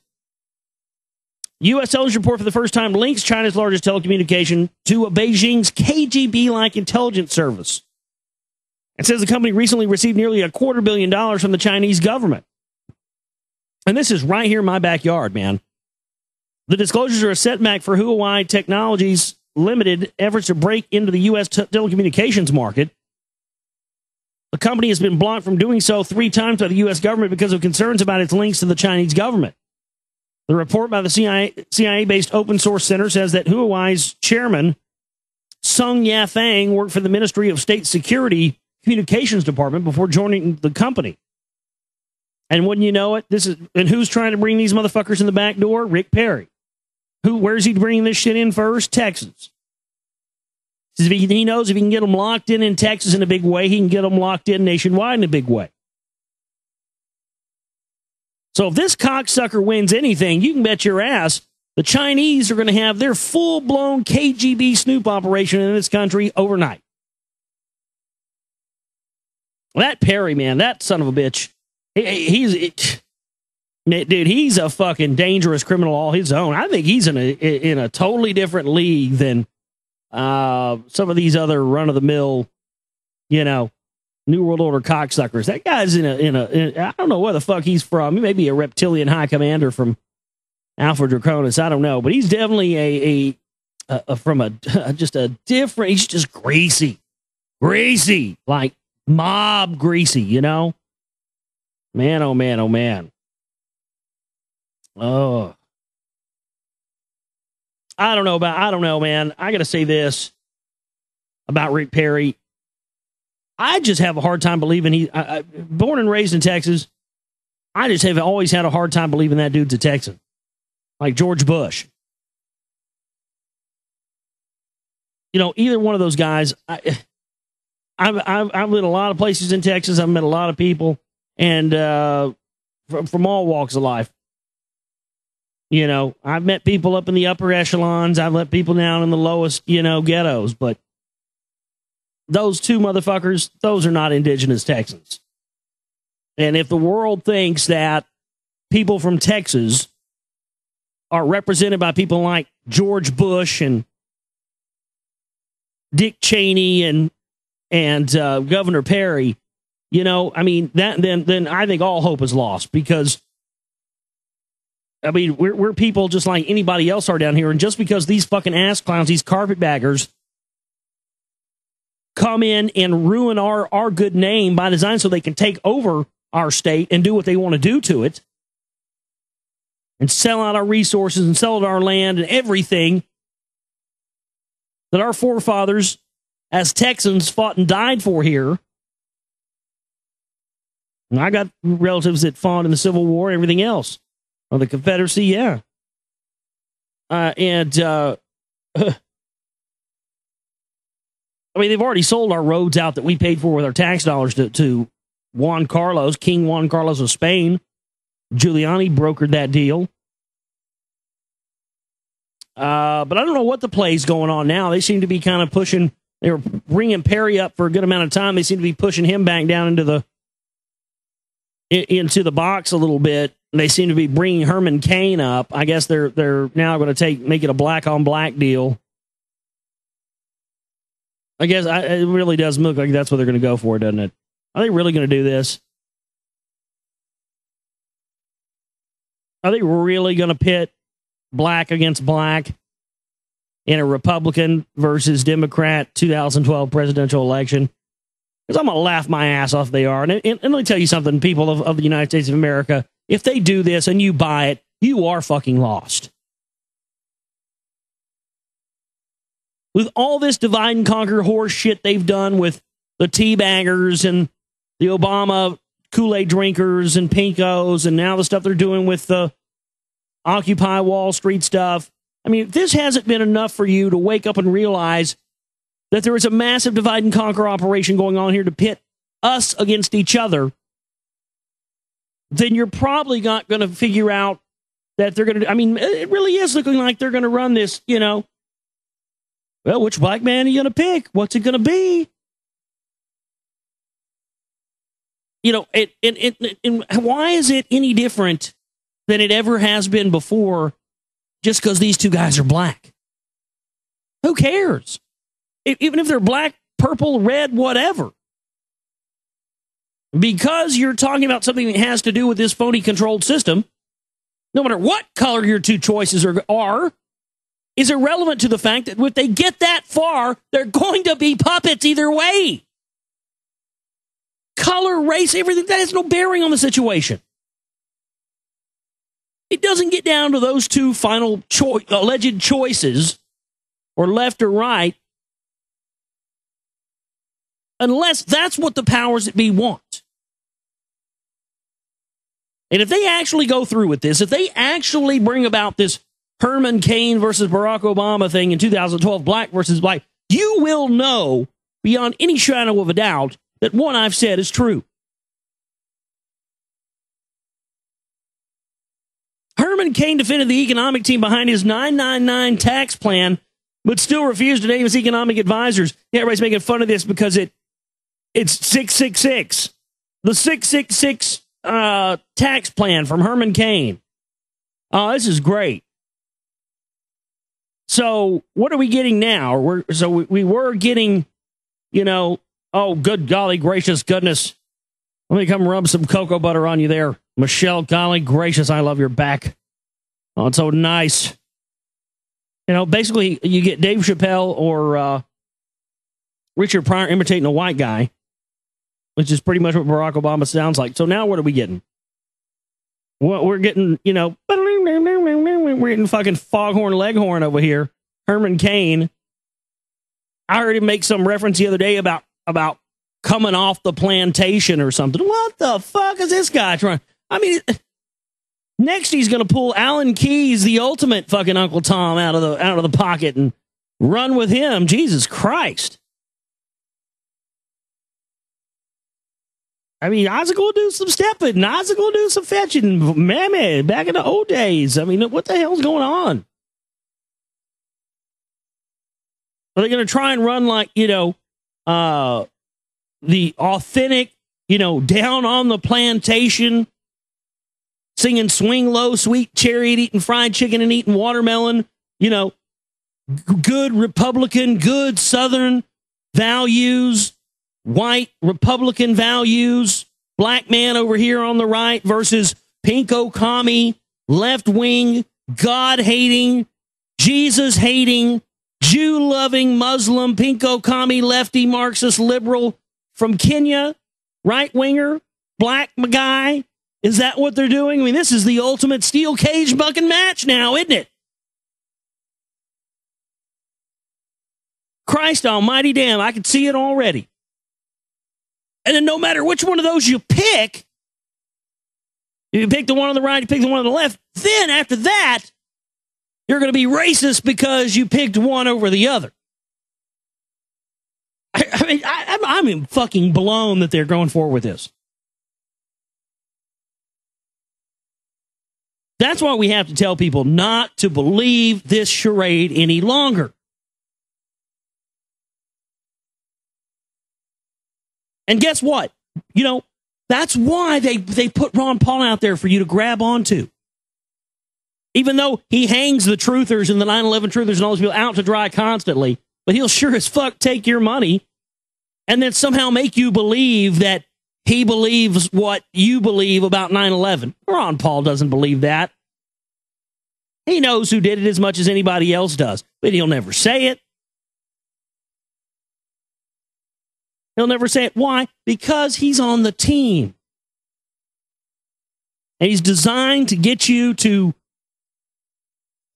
U.S. intelligence report for the first time links China's largest telecommunication to a Beijing's KGB-like intelligence service. It says the company recently received nearly $250 million from the Chinese government. And this is right here in my backyard, man. The disclosures are a setback for Huawei Technologies Limited efforts to break into the U.S. telecommunications market. The company has been blocked from doing so 3 times by the U.S. government because of concerns about its links to the Chinese government. The report by the CIA-based Open Source Center says that Huawei's chairman, Sung Yafang, worked for the Ministry of State Security Communications Department before joining the company. And wouldn't you know it, who's trying to bring these motherfuckers in the back door? Rick Perry. Where's he bringing this shit in first? Texas. He knows if he can get them locked in Texas in a big way, he can get them locked in nationwide in a big way. So if this cocksucker wins anything, you can bet your ass the Chinese are going to have their full-blown KGB snoop operation in this country overnight. That Perry, man, that son of a bitch, he's a fucking dangerous criminal all his own. I think he's in a totally different league than some of these other run-of-the-mill, New World Order cocksuckers. That guy's I don't know where the fuck he's from. He may be a reptilian high commander from Alpha Draconis. I don't know, but he's definitely just a different. He's just greasy, like mob greasy. Man, oh man, oh man. Oh, I don't know, man. I got to say this about Rick Perry. I just have a hard time believing born and raised in Texas. I just have always had a hard time believing that dude's a Texan, like George Bush. Either one of those guys. I've lived a lot of places in Texas. I've met a lot of people, and from all walks of life. I've met people up in the upper echelons. I've met people down in the lowest, ghettos. But those two motherfuckers, those are not indigenous Texans. And if the world thinks that people from Texas are represented by people like George Bush and Dick Cheney and Governor Perry, then I think all hope is lost, because we're people just like anybody else are down here. And just because these fucking ass clowns, these carpetbaggers, come in and ruin our good name by design so they can take over our state and do what they want to do to it and sell out our resources and sell out our land and everything that our forefathers as Texans fought and died for here. And I got relatives that fought in the Civil War, everything else. Or the Confederacy, yeah. I mean, they've already sold our roads out that we paid for with our tax dollars to Juan Carlos, King Juan Carlos of Spain. Giuliani brokered that deal. But I don't know what the play's going on now. They seem to be kind of pushing. They were bringing Perry up for a good amount of time. They seem to be pushing him back down into the box a little bit. They seem to be bringing Herman Cain up. I guess they're now going to make it a black on black deal. I guess it really does look like that's what they're going to go for, doesn't it? Are they really going to do this? Are they really going to pit black against black in a Republican versus Democrat 2012 presidential election? Because I'm going to laugh my ass off if they are. And let me tell you something, people of the United States of America. If they do this and you buy it, you are fucking lost. With all this divide and conquer horse shit they've done with the teabaggers and the Obama Kool-Aid drinkers and pinkos, and now the stuff they're doing with the Occupy Wall Street stuff. I mean, if this hasn't been enough for you to wake up and realize that there is a massive divide and conquer operation going on here to pit us against each other, then you're probably not going to figure out that they're going to. I mean, it really is looking like they're going to run this, well, which black man are you going to pick? What's it going to be? And why is it any different than it ever has been before just because these two guys are black? Who cares? Even if they're black, purple, red, whatever. Because you're talking about something that has to do with this phony controlled system, no matter what color your two choices are, is irrelevant to the fact that if they get that far, they're going to be puppets either way. Color, race, everything, that has no bearing on the situation. It doesn't get down to those two final alleged choices, or left or right, unless that's what the powers that be want. And if they actually go through with this, if they actually bring about this Herman Cain versus Barack Obama thing in 2012, black versus black, you will know beyond any shadow of a doubt that what I've said is true. Herman Cain defended the economic team behind his 999 tax plan, but still refused to name his economic advisors. Yeah, everybody's making fun of this because it's 666. The 666 tax plan from Herman Cain. Oh, this is great. So what are we getting now? We were getting, oh, good golly gracious goodness. Let me come rub some cocoa butter on you there. Michelle, golly gracious, I love your back. Oh, it's so nice. Basically, you get Dave Chappelle or Richard Pryor imitating a white guy, which is pretty much what Barack Obama sounds like. So now what are we getting? Well, we're getting, we're getting fucking Foghorn Leghorn over here. Herman Cain. I heard him make some reference the other day about coming off the plantation or something. What the fuck is this guy trying? I mean, next he's going to pull Alan Keyes, the ultimate fucking Uncle Tom, out of the pocket and run with him. Jesus Christ. I mean, Isaac will do some stepping. Isaac will do some fetching. Mammy, back in the old days. I mean, what the hell's going on? Are they going to try and run like, the authentic, down on the plantation, singing Swing Low, Sweet Chariot, eating fried chicken and eating watermelon, good Republican, good Southern values, white Republican values, black man over here on the right versus pinko commie, left-wing, God-hating, Jesus-hating, Jew-loving, Muslim, pinko commie, lefty, Marxist, liberal from Kenya, right-winger, black guy. Is that what they're doing? I mean, this is the ultimate steel cage bucking match now, isn't it? Christ almighty damn, I can see it already. And then no matter which one of those you pick, if you pick the one on the right, you pick the one on the left, then after that, you're going to be racist because you picked one over the other. I'm fucking blown that they're going forward with this. That's why we have to tell people not to believe this charade any longer. And guess what? You know, that's why they put Ron Paul out there for you to grab onto. Even though he hangs the truthers and the 9/11 truthers and all those people out to dry constantly, but he'll sure as fuck take your money and then somehow make you believe that he believes what you believe about 9/11. Ron Paul doesn't believe that. He knows who did it as much as anybody else does, but he'll never say it. He'll never say it. Why? Because he's on the team. And he's designed to get you to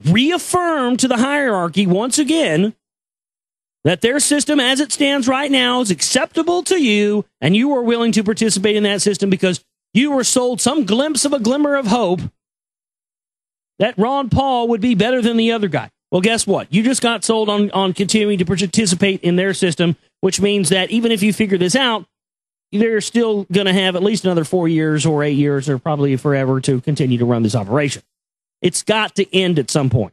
reaffirm to the hierarchy once again that their system as it stands right now is acceptable to you, and you are willing to participate in that system because you were sold some glimpse of a glimmer of hope that Ron Paul would be better than the other guy. Well, guess what? You just got sold on continuing to participate in their system, which means that even if you figure this out, they're still going to have at least another 4 years or 8 years or probably forever to continue to run this operation. It's got to end at some point.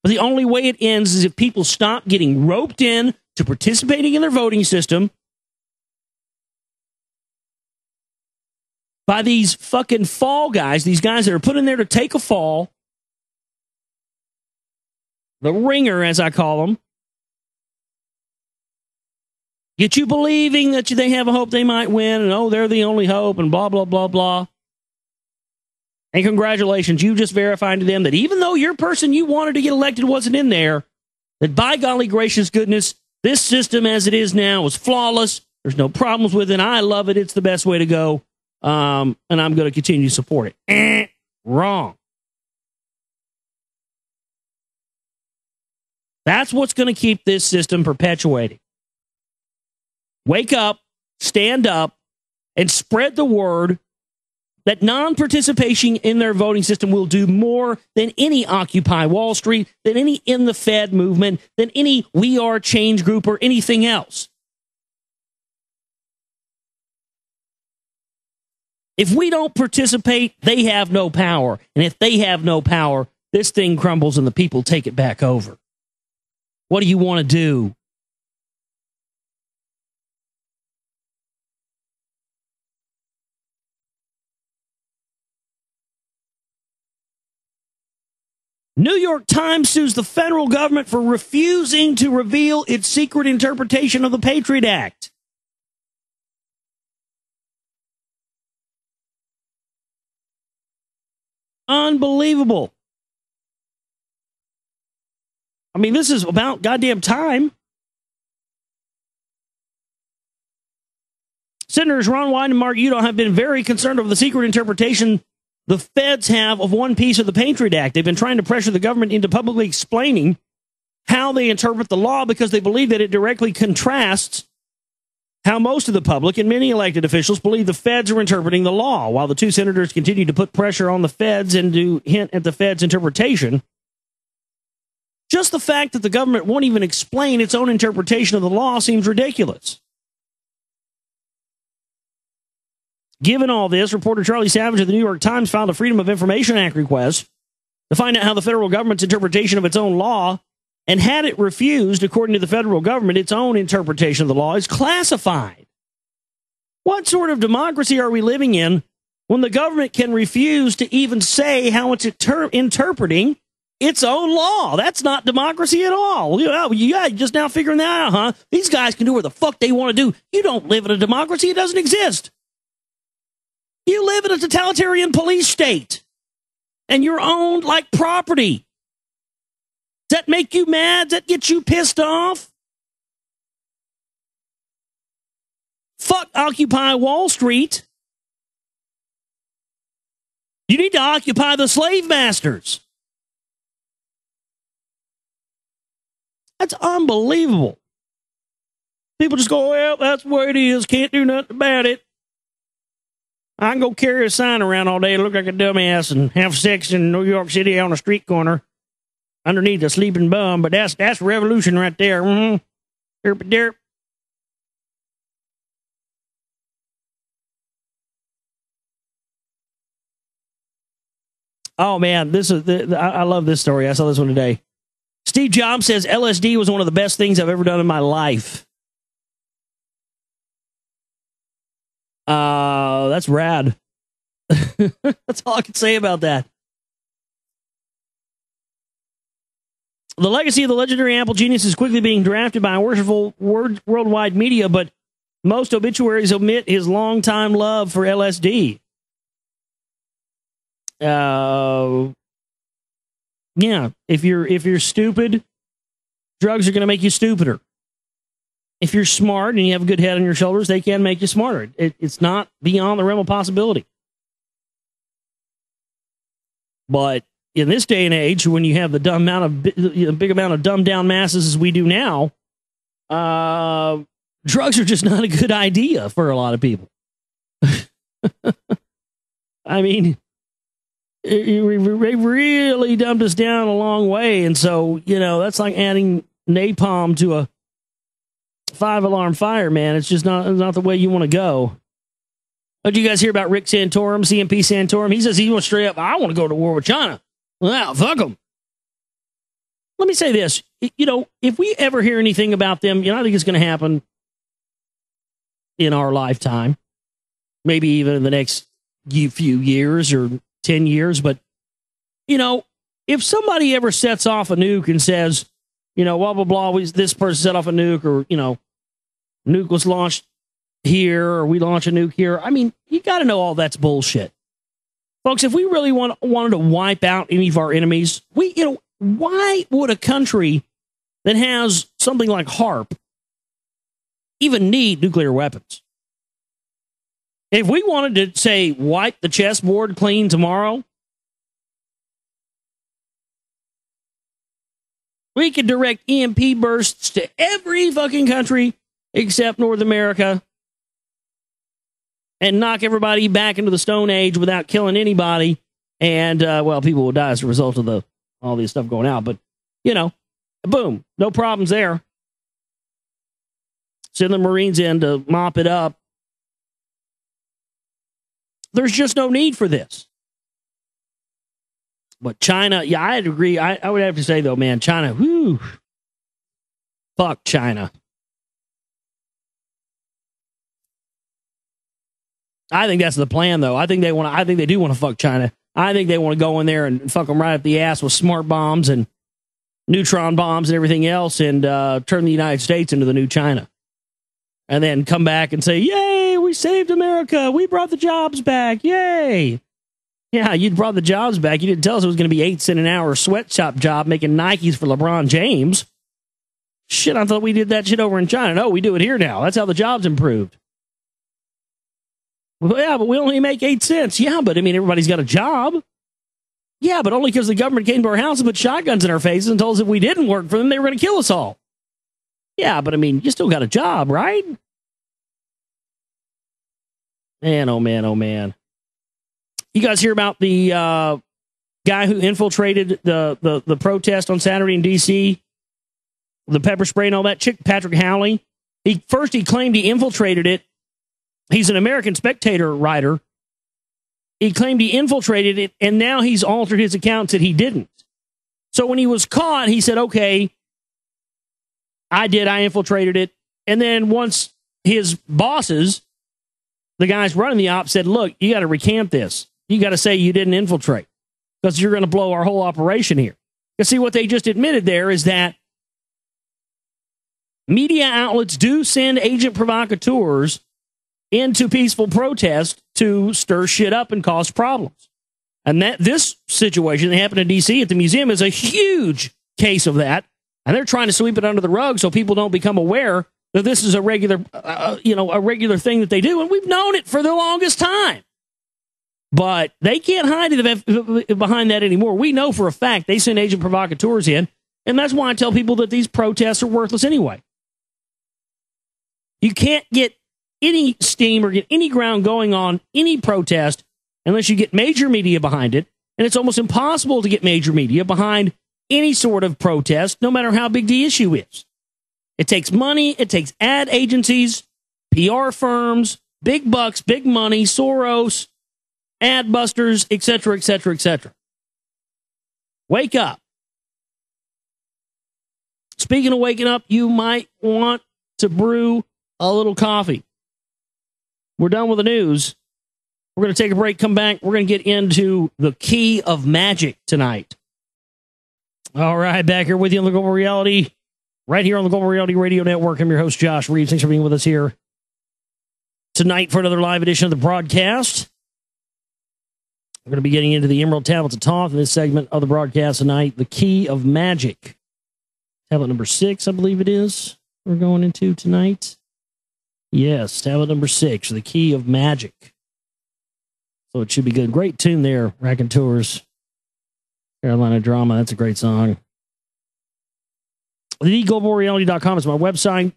But the only way it ends is if people stop getting roped in to participating in their voting system by these fucking fall guys, these guys that are put in there to take a fall, the ringer, as I call them, get you believing that they have a hope they might win, and oh, they're the only hope, and blah, blah, blah, blah. And congratulations, you just verified to them that even though your person you wanted to get elected wasn't in there, that by golly gracious goodness, this system as it is now is flawless. There's no problems with it. I love it. It's the best way to go. And I'm going to continue to support it. Wrong. That's what's going to keep this system perpetuating. Wake up, stand up, and spread the word that non-participation in their voting system will do more than any Occupy Wall Street, than any In the Fed movement, than any We Are Change group or anything else. If we don't participate, they have no power. And if they have no power, this thing crumbles and the people take it back over. What do you want to do? New York Times sues the federal government for refusing to reveal its secret interpretation of the Patriot Act. Unbelievable. I mean, this is about goddamn time. Senators Ron Wyden and Mark Udall have been very concerned over the secret interpretation the feds have of one piece of the Patriot Act. They've been trying to pressure the government into publicly explaining how they interpret the law because they believe that it directly contrasts how most of the public and many elected officials believe the feds are interpreting the law. While the two senators continue to put pressure on the feds and to hint at the feds' interpretation, just the fact that the government won't even explain its own interpretation of the law seems ridiculous. Given all this, reporter Charlie Savage of the New York Times filed a Freedom of Information Act request to find out how the federal government's interpretation of its own law, and had it refused, according to the federal government, its own interpretation of the law is classified. What sort of democracy are we living in when the government can refuse to even say how it's interpreting its own law? That's not democracy at all. You just now figuring that out, huh? These guys can do what the fuck they want to do. You don't live in a democracy. It doesn't exist. You live in a totalitarian police state, and you're owned like property. Does that make you mad? Does that get you pissed off? Fuck Occupy Wall Street. You need to occupy the slave masters. That's unbelievable. People just go, well, that's the way it is. Can't do nothing about it. I can go carry a sign around all day and look like a dumbass and have sex in New York City on a street corner underneath a sleeping bum, but that's revolution right there. Mm-hmm. Derp, derp. Oh man, this is I love this story. I saw this one today. Steve Jobs says LSD was one of the best things I've ever done in my life. That's rad. That's all I can say about that. The legacy of the legendary Apple genius is quickly being drafted by worshipful worldwide media, but most obituaries omit his longtime love for LSD. Yeah, if you're stupid, drugs are going to make you stupider. If you're smart and you have a good head on your shoulders, they can make you smarter. It's not beyond the realm of possibility. But in this day and age, when you have the big amount of dumbed down masses as we do now, drugs are just not a good idea for a lot of people. I mean, they really dumbed us down a long way. And so, that's like adding napalm to a 5-alarm fire, man. It's just not the way you want to go. Did you guys hear about Rick Santorum, CMP Santorum? He says he wants straight up, I want to go to war with China. Well, fuck them. Let me say this. If we ever hear anything about them, I think it's going to happen in our lifetime. Maybe even in the next few years or 10 years. But, if somebody ever sets off a nuke and says, blah, blah, blah, this person set off a nuke, or, nuke was launched here, or we launch a nuke here. I mean, you got to know all that's bullshit. Folks, if we really wanted to wipe out any of our enemies, why would a country that has something like HARP even need nuclear weapons? If we wanted to, say, wipe the chessboard clean tomorrow, we could direct EMP bursts to every fucking country except North America and knock everybody back into the Stone Age without killing anybody. And, people will die as a result of all this stuff going out. But, boom, no problems there. Send the Marines in to mop it up. There's just no need for this. But China, yeah, I'd agree. I would have to say, though, man, China, whoo, fuck China. I think that's the plan, though. I think they do want to fuck China. I think they want to go in there and fuck them right up the ass with smart bombs and neutron bombs and everything else, and turn the United States into the new China. And then come back and say, yay, we saved America. We brought the jobs back. Yay. Yeah, you brought the jobs back. You didn't tell us it was going to be 8 cents an hour sweatshop job making Nikes for LeBron James. Shit, I thought we did that shit over in China. No, we do it here now. That's how the jobs improved. Well, yeah, but we only make 8 cents. Yeah, but I mean, everybody's got a job. Yeah, but only because the government came to our house and put shotguns in our faces and told us if we didn't work for them, they were going to kill us all. Yeah, but I mean, you still got a job, right? Man, oh man, oh man. You guys hear about the guy who infiltrated the protest on Saturday in D.C., the pepper spray and all that? Chick Patrick Howley. He claimed he infiltrated it. He's an American Spectator writer. He claimed he infiltrated it, and now he's altered his account, said he didn't. So when he was caught, he said, okay, I infiltrated it. And then once his bosses, the guys running the op, said, look, you got to recant this. You got to say you didn't infiltrate because you're going to blow our whole operation here. You see, what they just admitted there is that media outlets do send agent provocateurs into peaceful protest to stir shit up and cause problems. And this situation that happened in D.C. at the museum is a huge case of that. And they're trying to sweep it under the rug so people don't become aware that this is a regular thing that they do. And we've known it for the longest time. But they can't hide it behind that anymore. We know for a fact they send agent provocateurs in. And that's why I tell people that these protests are worthless anyway. You can't get any steam or get any ground going on any protest unless you get major media behind it. And it's almost impossible to get major media behind any sort of protest, no matter how big the issue is. It takes money, it takes ad agencies, PR firms, big bucks, big money, Soros, ad busters, etc., etc., etc. Wake up. Speaking of waking up, you might want to brew a little coffee. We're done with the news. We're going to take a break, come back. We're going to get into the key of magic tonight. All right, back here with you on the Global Reality, right here on the Global Reality Radio Network. I'm your host, Josh Reeves. Thanks for being with us here tonight for another live edition of the broadcast. We're going to be getting into the Emerald Tablets of Thoth in this segment of the broadcast tonight, the key of magic. Tablet number 6, I believe it is, we're going into tonight. Yes, tablet number 6, the key of magic. So it should be good. Great tune there, Raconteurs. Carolina Drama, that's a great song. TheGlobalReality.com is my website.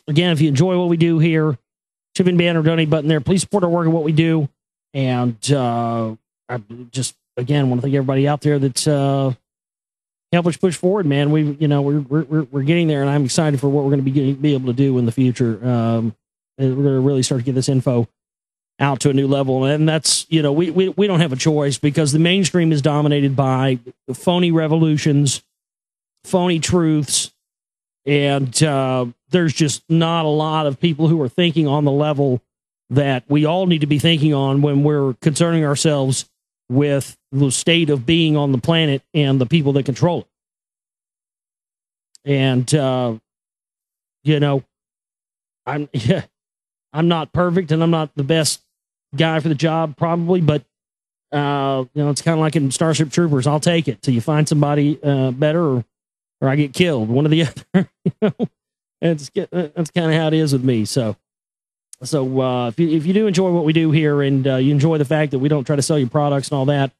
Again, if you enjoy what we do here, shipping banner, donate button there. Please support our work and what we do. And I just, again, want to thank everybody out there that's help us push forward, man. We're getting there, and I'm excited for what we're going to be able to do in the future. We're going to really start to get this info out to a new level, and that's, we don't have a choice, because the mainstream is dominated by phony revolutions, phony truths, and there's just not a lot of people who are thinking on the level that we all need to be thinking on when we're concerning ourselves with the state of being on the planet and the people that control it. And, I'm not perfect, and I'm not the best guy for the job, probably, but, it's kind of like in Starship Troopers. I'll take it till you find somebody better, or I get killed, one or the other. That's kind of how it is with me. So if you do enjoy what we do here, and you enjoy the fact that we don't try to sell you products and all that,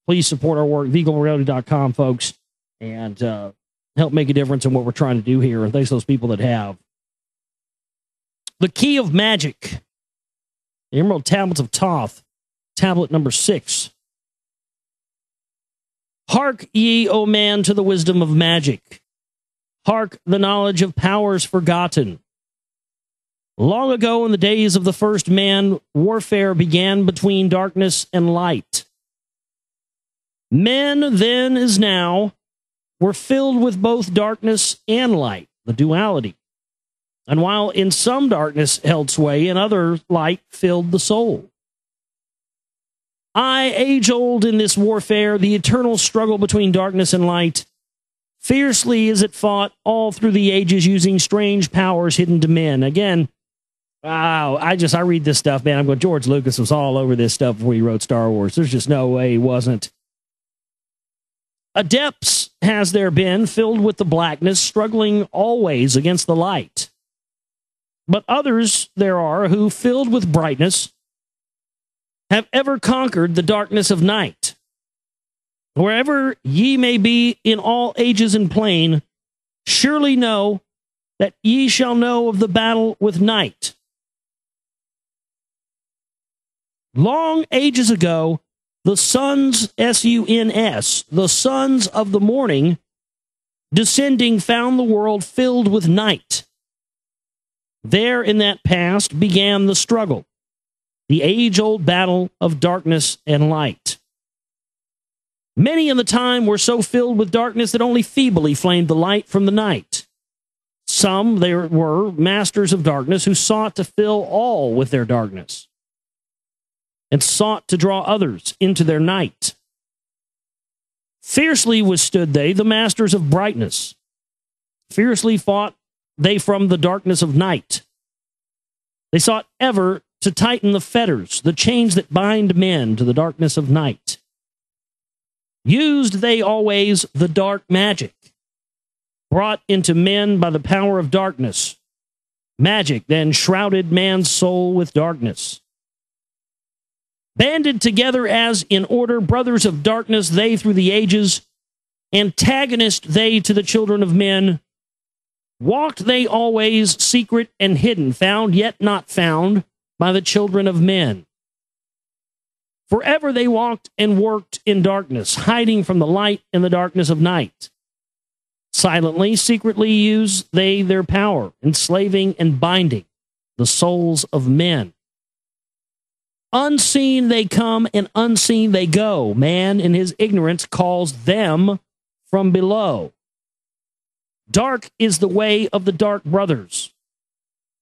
please support our work, TheGlobalReality.com, folks, and help make a difference in what we're trying to do here. And thanks to those people that have. The Key of Magic, the Emerald Tablets of Thoth, tablet number 6. Hark ye, O man, to the wisdom of magic. Hark the knowledge of powers forgotten. Long ago, in the days of the first man, warfare began between darkness and light. Men then as now were filled with both darkness and light, the duality. And while in some darkness held sway, in other light filled the soul. Aye, age-old in this warfare, the eternal struggle between darkness and light, fiercely is it fought all through the ages, using strange powers hidden to men. Again, wow, I read this stuff, man. I'm going, George Lucas was all over this stuff before he wrote Star Wars. There's just no way he wasn't. Adepts has there been, filled with the blackness, struggling always against the light. But others there are who, filled with brightness, have ever conquered the darkness of night. Wherever ye may be in all ages and plain, surely know that ye shall know of the battle with night. Long ages ago, the sons, S-U-N-S, the sons of the morning, descending, found the world filled with night. There in that past began the struggle, the age-old battle of darkness and light. Many in the time were so filled with darkness that only feebly flamed the light from the night. Some there were masters of darkness who sought to fill all with their darkness, and sought to draw others into their night. Fiercely withstood they, the masters of brightness. Fiercely fought they from the darkness of night. They sought ever to tighten the fetters, the chains that bind men to the darkness of night. Used they always the dark magic, brought into men by the power of darkness. Magic then shrouded man's soul with darkness. Banded together as in order, brothers of darkness, they through the ages, antagonist they to the children of men, walked they always secret and hidden, found yet not found by the children of men. Forever they walked and worked in darkness, hiding from the light in the darkness of night. Silently, secretly use they their power, enslaving and binding the souls of men. Unseen they come and unseen they go. Man in his ignorance calls them from below. Dark is the way of the dark brothers.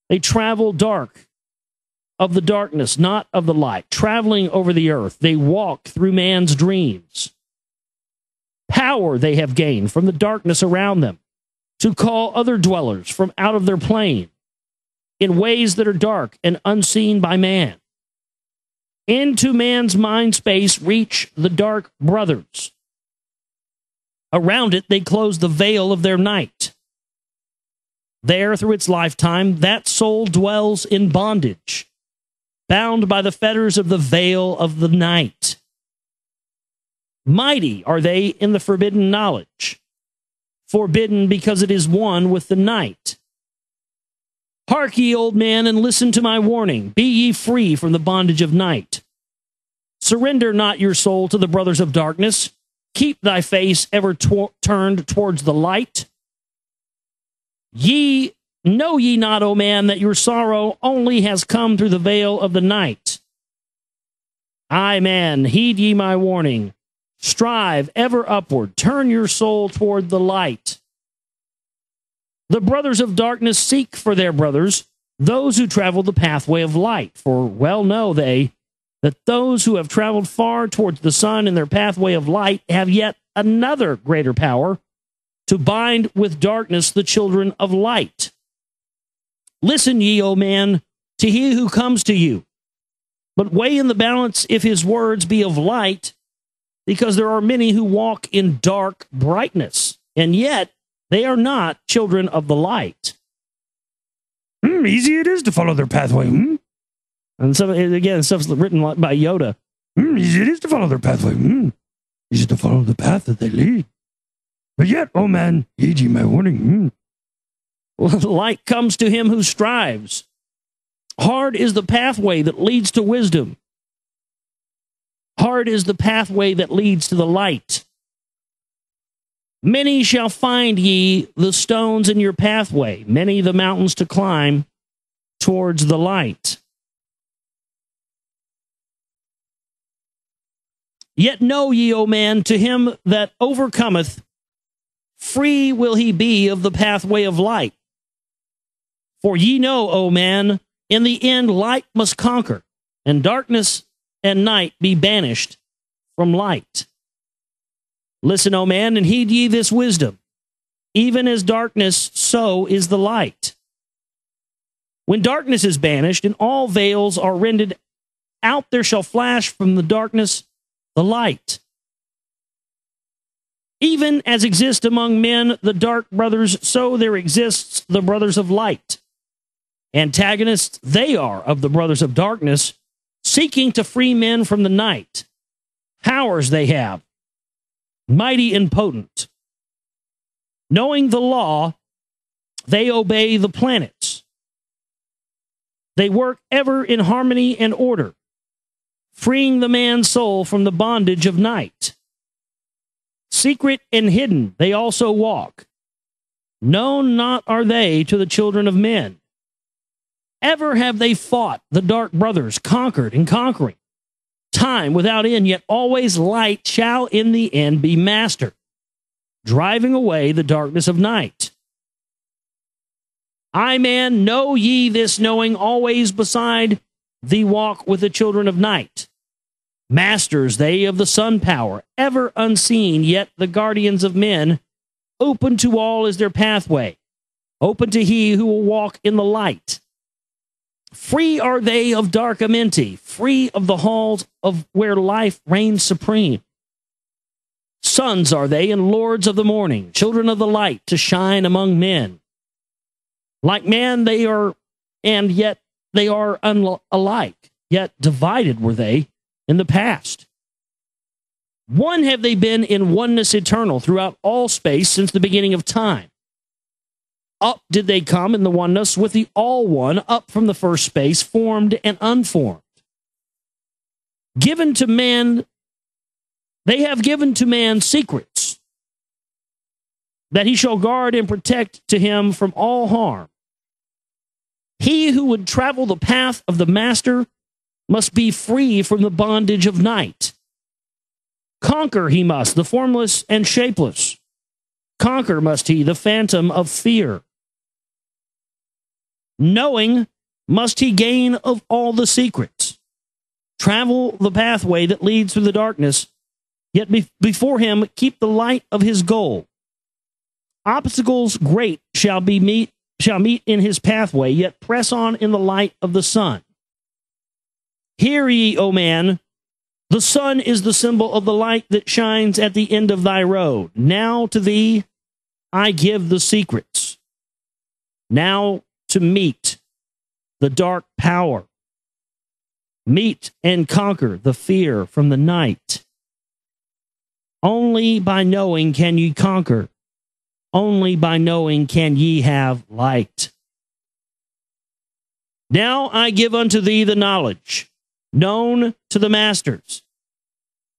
They travel dark of the darkness, not of the light. Traveling over the earth, they walk through man's dreams. Power they have gained from the darkness around them to call other dwellers from out of their plane in ways that are dark and unseen by man. Into man's mind space reach the dark brothers. Around it, they close the veil of their night. There, through its lifetime, that soul dwells in bondage, bound by the fetters of the veil of the night. Mighty are they in the forbidden knowledge, forbidden because it is one with the night. Hark ye, old man, and listen to my warning. Be ye free from the bondage of night. Surrender not your soul to the brothers of darkness. Keep thy face ever turned towards the light. Know ye not, O man, that your sorrow only has come through the veil of the night? Aye, man, heed ye my warning. Strive ever upward. Turn your soul toward the light. The brothers of darkness seek for their brothers, those who travel the pathway of light. For well know they that those who have traveled far towards the sun in their pathway of light have yet another greater power to bind with darkness the children of light. Listen ye, O man, to he who comes to you, but weigh in the balance if his words be of light, because there are many who walk in dark brightness, and yet they are not children of the light. Easy it is to follow their pathway. And some, again, stuff's written by Yoda. Easy it is to follow their pathway. Easy to follow the path that they lead. But yet, oh man, heed ye my warning. Light comes to him who strives. Hard is the pathway that leads to wisdom. Hard is the pathway that leads to the light. Many shall find ye the stones in your pathway, many the mountains to climb towards the light. Yet know ye, O man, to him that overcometh, free will he be of the pathway of light. For ye know, O man, in the end light must conquer, and darkness and night be banished from light. Listen, O man, and heed ye this wisdom. Even as darkness, so is the light. When darkness is banished, and all veils are rended out, there shall flash from the darkness the light. Even as exist among men the dark brothers, so there exists the brothers of light. Antagonists they are of the brothers of darkness, seeking to free men from the night. Powers they have, mighty and potent. Knowing the law, they obey the planets. They work ever in harmony and order, freeing the man's soul from the bondage of night. Secret and hidden they also walk. Known not are they to the children of men. Ever have they fought the dark brothers, conquered and conquering. Time without end, yet always light shall in the end be master, driving away the darkness of night. I, man, know ye this knowing, always beside thee walk with the children of night. Masters they of the sun power, ever unseen, yet the guardians of men. Open to all is their pathway, open to he who will walk in the light. Free are they of dark amenti, free of the halls of where life reigns supreme. Sons are they and lords of the morning, children of the light to shine among men. Like man they are, and yet they are alike, yet divided were they in the past. One have they been in oneness eternal throughout all space since the beginning of time. Up did they come in the oneness with the all one, up from the first space, formed and unformed. Given to man, they have given to man secrets that he shall guard and protect to him from all harm. He who would travel the path of the master must be free from the bondage of night. Conquer he must the formless and shapeless. Conquer must he the phantom of fear. Knowing must he gain of all the secrets. Travel the pathway that leads through the darkness, yet before him keep the light of his goal. Obstacles great shall meet in his pathway, yet press on in the light of the sun. Hear ye, O man, the sun is the symbol of the light that shines at the end of thy road. Now to thee I give the secrets. Now to meet the dark power. Meet and conquer the fear from the night. Only by knowing can ye conquer. Only by knowing can ye have light. Now I give unto thee the knowledge, known to the masters,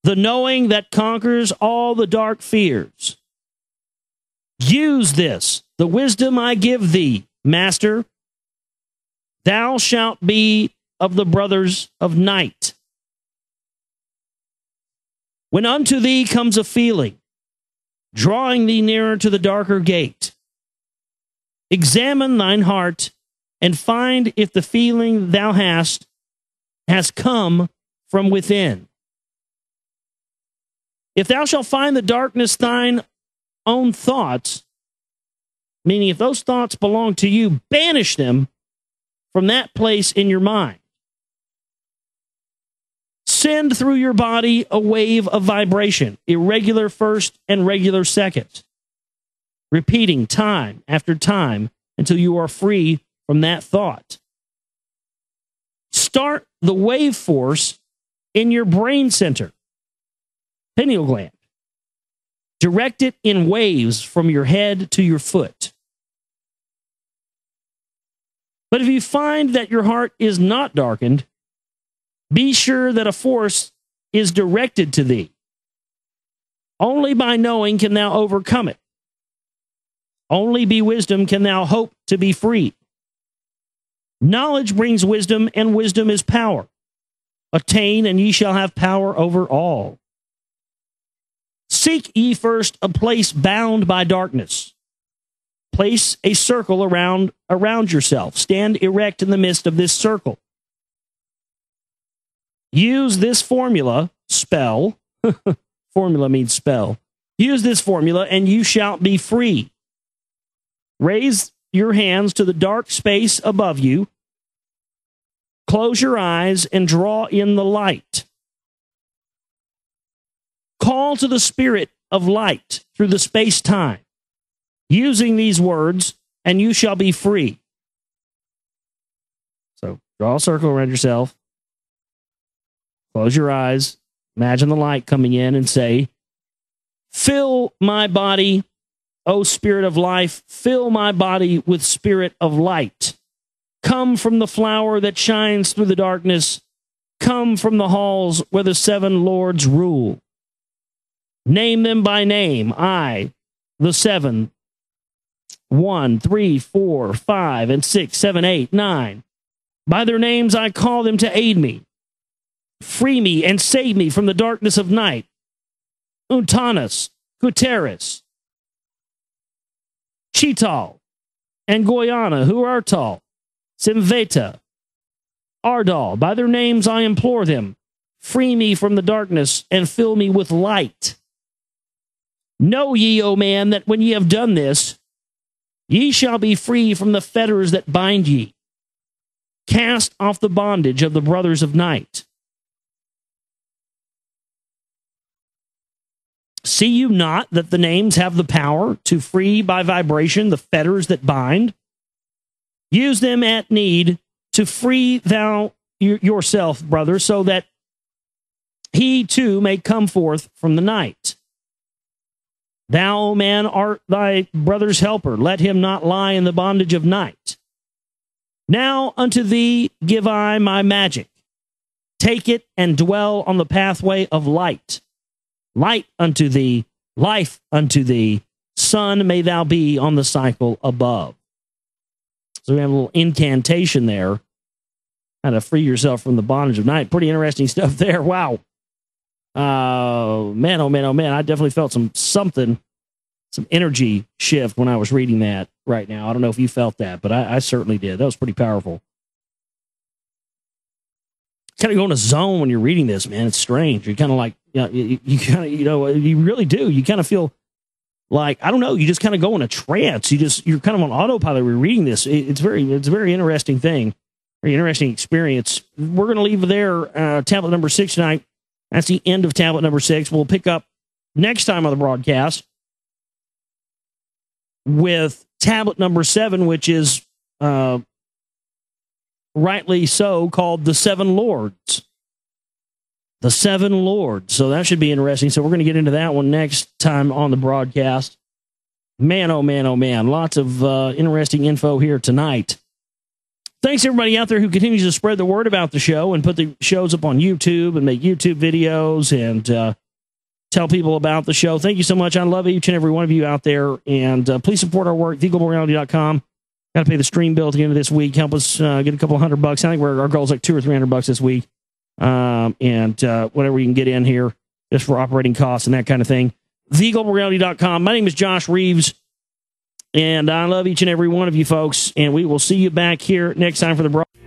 the knowing that conquers all the dark fears. Use this, the wisdom I give thee, master. Thou shalt be of the brothers of night. When unto thee comes a feeling, drawing thee nearer to the darker gate, examine thine heart and find if the feeling thou hast has come from within. If thou shalt find the darkness thine own thoughts, meaning if those thoughts belong to you, banish them from that place in your mind. Send through your body a wave of vibration, irregular first and regular second, repeating time after time until you are free from that thought. Start the wave force in your brain center, pineal gland. Direct it in waves from your head to your foot. But if you find that your heart is not darkened, be sure that a force is directed to thee. Only by knowing can thou overcome it. Only by wisdom can thou hope to be free. Knowledge brings wisdom, and wisdom is power. Attain, and ye shall have power over all. Seek ye first a place bound by darkness. Place a circle around yourself. Stand erect in the midst of this circle. Use this formula, spell. Formula means spell. Use this formula, and you shall be free. Raise your hands to the dark space above you. Close your eyes and draw in the light. Call to the spirit of light through the space-time, using these words, and you shall be free. So draw a circle around yourself. Close your eyes. Imagine the light coming in and say, fill my body, O spirit of life, fill my body with spirit of light. Come from the flower that shines through the darkness. Come from the halls where the seven lords rule. Name them by name, I, the seven, 1, 3, 4, 5, and 6, 7, 8, 9. By their names I call them to aid me. Free me and save me from the darkness of night. Untanas, Kuteris, Chital, and Goyana, Huartal, Simveta, Ardal. By their names I implore them. Free me from the darkness and fill me with light. Know ye, O man, that when ye have done this, ye shall be free from the fetters that bind ye. Cast off the bondage of the brothers of night. See you not that the names have the power to free by vibration the fetters that bind? Use them at need to free thou yourself, brother, so that he too may come forth from the night. Thou, O man, art thy brother's helper. Let him not lie in the bondage of night. Now unto thee give I my magic. Take it and dwell on the pathway of light. Light unto thee, life unto thee, sun may thou be on the cycle above. So we have a little incantation there. How to free yourself from the bondage of night. Pretty interesting stuff there. Wow. Man, oh man, oh man. I definitely felt some energy shift when I was reading that right now. I don't know if you felt that, but I certainly did. That was pretty powerful. Kind of go in a zone when you're reading this, man. It's strange. You're kind of like, you kind of, you really do. You kind of feel like, I don't know, you just kind of go in a trance. You're kind of on autopilot when you're reading this. It's a very interesting thing. Very interesting experience. We're going to leave there, tablet number 6 tonight. That's the end of tablet number 6. We'll pick up next time on the broadcast with tablet number 7, which is rightly so called the Seven Lords. The Seven Lords. So that should be interesting. So we're going to get into that one next time on the broadcast. Man, oh man, oh man. Lots of interesting info here tonight. Thanks everybody out there who continues to spread the word about the show and put the shows up on YouTube and make YouTube videos and tell people about the show. Thank you so much. I love each and every one of you out there. And please support our work, theglobalreality.com. Got to pay the stream bill at the end of this week. Help us get a couple $100. I think our goal is like $200 or $300 this week. And whatever we can get in here just for operating costs and that kind of thing. Theglobalreality.com. My name is Josh Reeves. And I love each and every one of you folks. And we will see you back here next time for the broadcast.